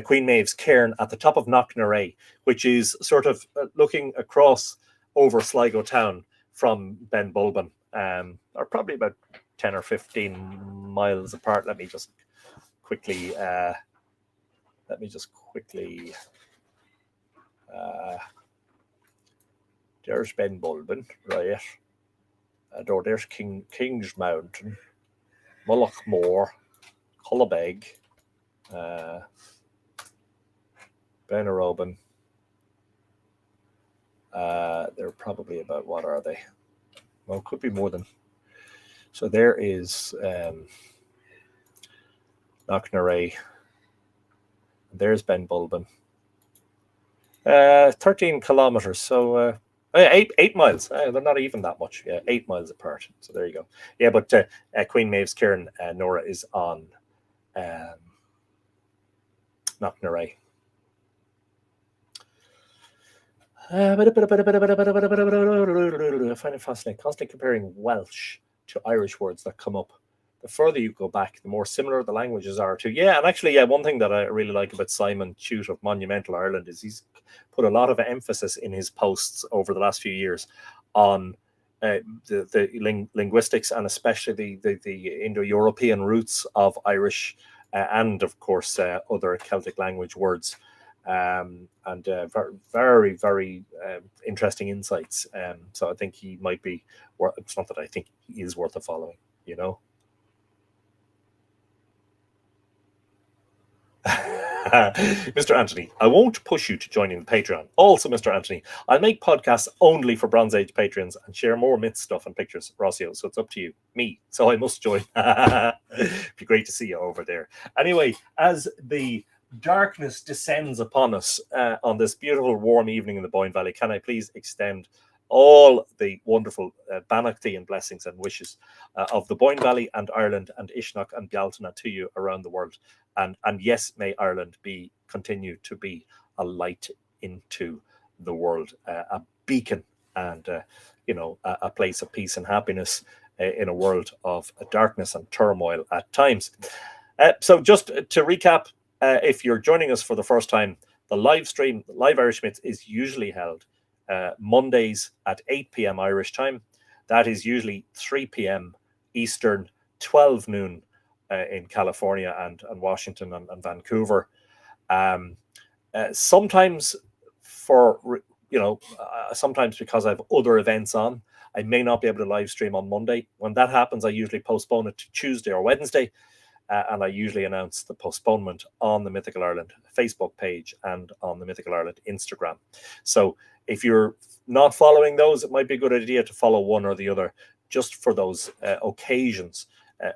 Queen Maeve's cairn at the top of Knocknarea, which is sort of looking across over Sligo town from Ben Bulben, or probably about 10 or 15 miles apart. Let me just quickly there's Ben Bulben, right? There's King's Mountain, Mullaghmore, Cullabeg, Benaroban. They're probably about, what are they? Well, could be more than. So there is Knocknarea. There's Ben Bulben. 13 kilometers. So 8 miles. They're not even that much. Yeah, 8 miles apart. So there you go. Yeah, but Queen Maeve's cairn, Nora, is on Knocknarea. I find it fascinating. Constantly comparing Welsh to Irish words that come up. The further you go back, the more similar the languages are to. Yeah, and actually, yeah, one thing that I really like about Simon Chute of Monumental Ireland is he's put a lot of emphasis in his posts over the last few years on the linguistics, and especially the Indo-European roots of Irish and, of course, other Celtic language words. And very, very interesting insights. So I think he might be, it's not that I think he is worth a following, you know. Mr. Anthony, I won't push you to joining the Patreon. Also, Mr. Anthony, I'll make podcasts only for Bronze Age patrons and share more myth stuff and pictures, Rossio. So it's up to you, me. So I must join. It'd be great to see you over there. Anyway, as the darkness descends upon us on this beautiful warm evening in the Boyne Valley, can I please extend all the wonderful banachty and blessings and wishes of the Boyne Valley and Ireland and Uisneach and Bealtaine to you around the world. And yes, may Ireland continue to be a light into the world, a beacon and a place of peace and happiness in a world of darkness and turmoil at times. So just to recap, if you're joining us for the first time, the live stream, Live Irish Myths, is usually held Mondays at 8 p.m. Irish time. That is usually 3 p.m. Eastern, 12 noon in California and Washington and Vancouver. Sometimes sometimes because I have other events on, I may not be able to live stream on Monday. When that happens, I usually postpone it to Tuesday or Wednesday. And I usually announce the postponement on the Mythical Ireland Facebook page and on the Mythical Ireland Instagram. So if you're not following those, it might be a good idea to follow one or the other just for those occasions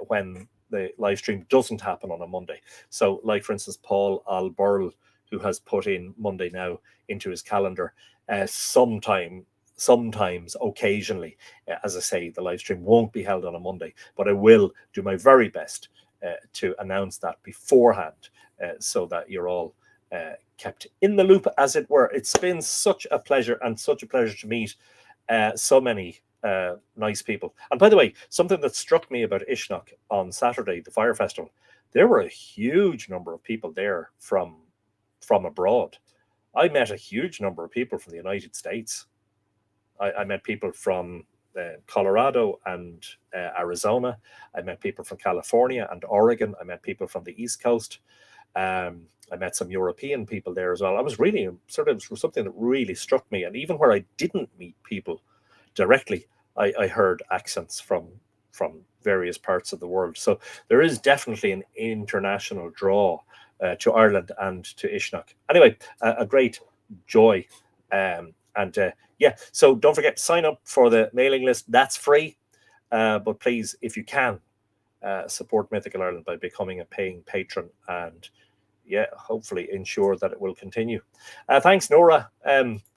when the live stream doesn't happen on a Monday. So like, for instance, Paul Alburl, who has put in Monday now into his calendar, sometimes, occasionally, as I say, the live stream won't be held on a Monday, but I will do my very best to announce that beforehand so that you're all kept in the loop, as it were. It's been such a pleasure to meet so many nice people. And by the way, something that struck me about Uisneach on Saturday, the Fire Festival, there were a huge number of people there from abroad. I met a huge number of people from the United States. I met people from Colorado and Arizona. I met people from California and Oregon. I met people from the East Coast. I met some European people there as well. I was really something that really struck me. And even where I didn't meet people directly, I heard accents from various parts of the world. So there is definitely an international draw to Ireland and to Uisneach. Anyway, a great joy. So don't forget to sign up for the mailing list. That's free. But please, if you can, support Mythical Ireland by becoming a paying patron and hopefully ensure that it will continue. Thanks, Nora.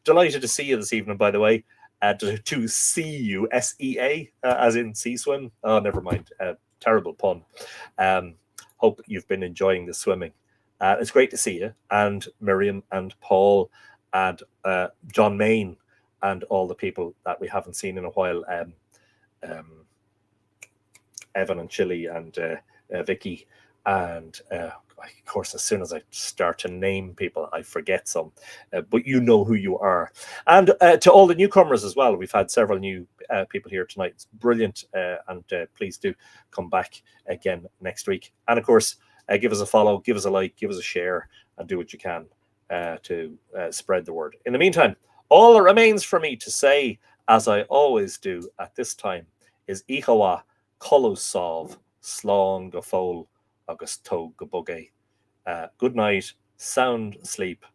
Delighted to see you this evening, by the way. to see you, SEA, as in sea swim. Oh, never mind. Terrible pun. Hope you've been enjoying the swimming. It's great to see you, and Miriam and Paul and John Main and all the people that we haven't seen in a while. Evan and Chili and Vicky and of course, as soon as I start to name people, I forget some, but you know who you are. And to all the newcomers as well, we've had several new people here tonight. It's brilliant, and please do come back again next week. And of course, give us a follow, give us a like, give us a share, and do what you can to spread the word. In the meantime, all that remains for me to say, as I always do at this time, is Ichawa, Colusov, Slán go fóil, agus tó go bogé. Good night, sound sleep,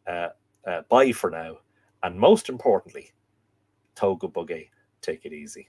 bye for now, and most importantly, tó go bogé, take it easy.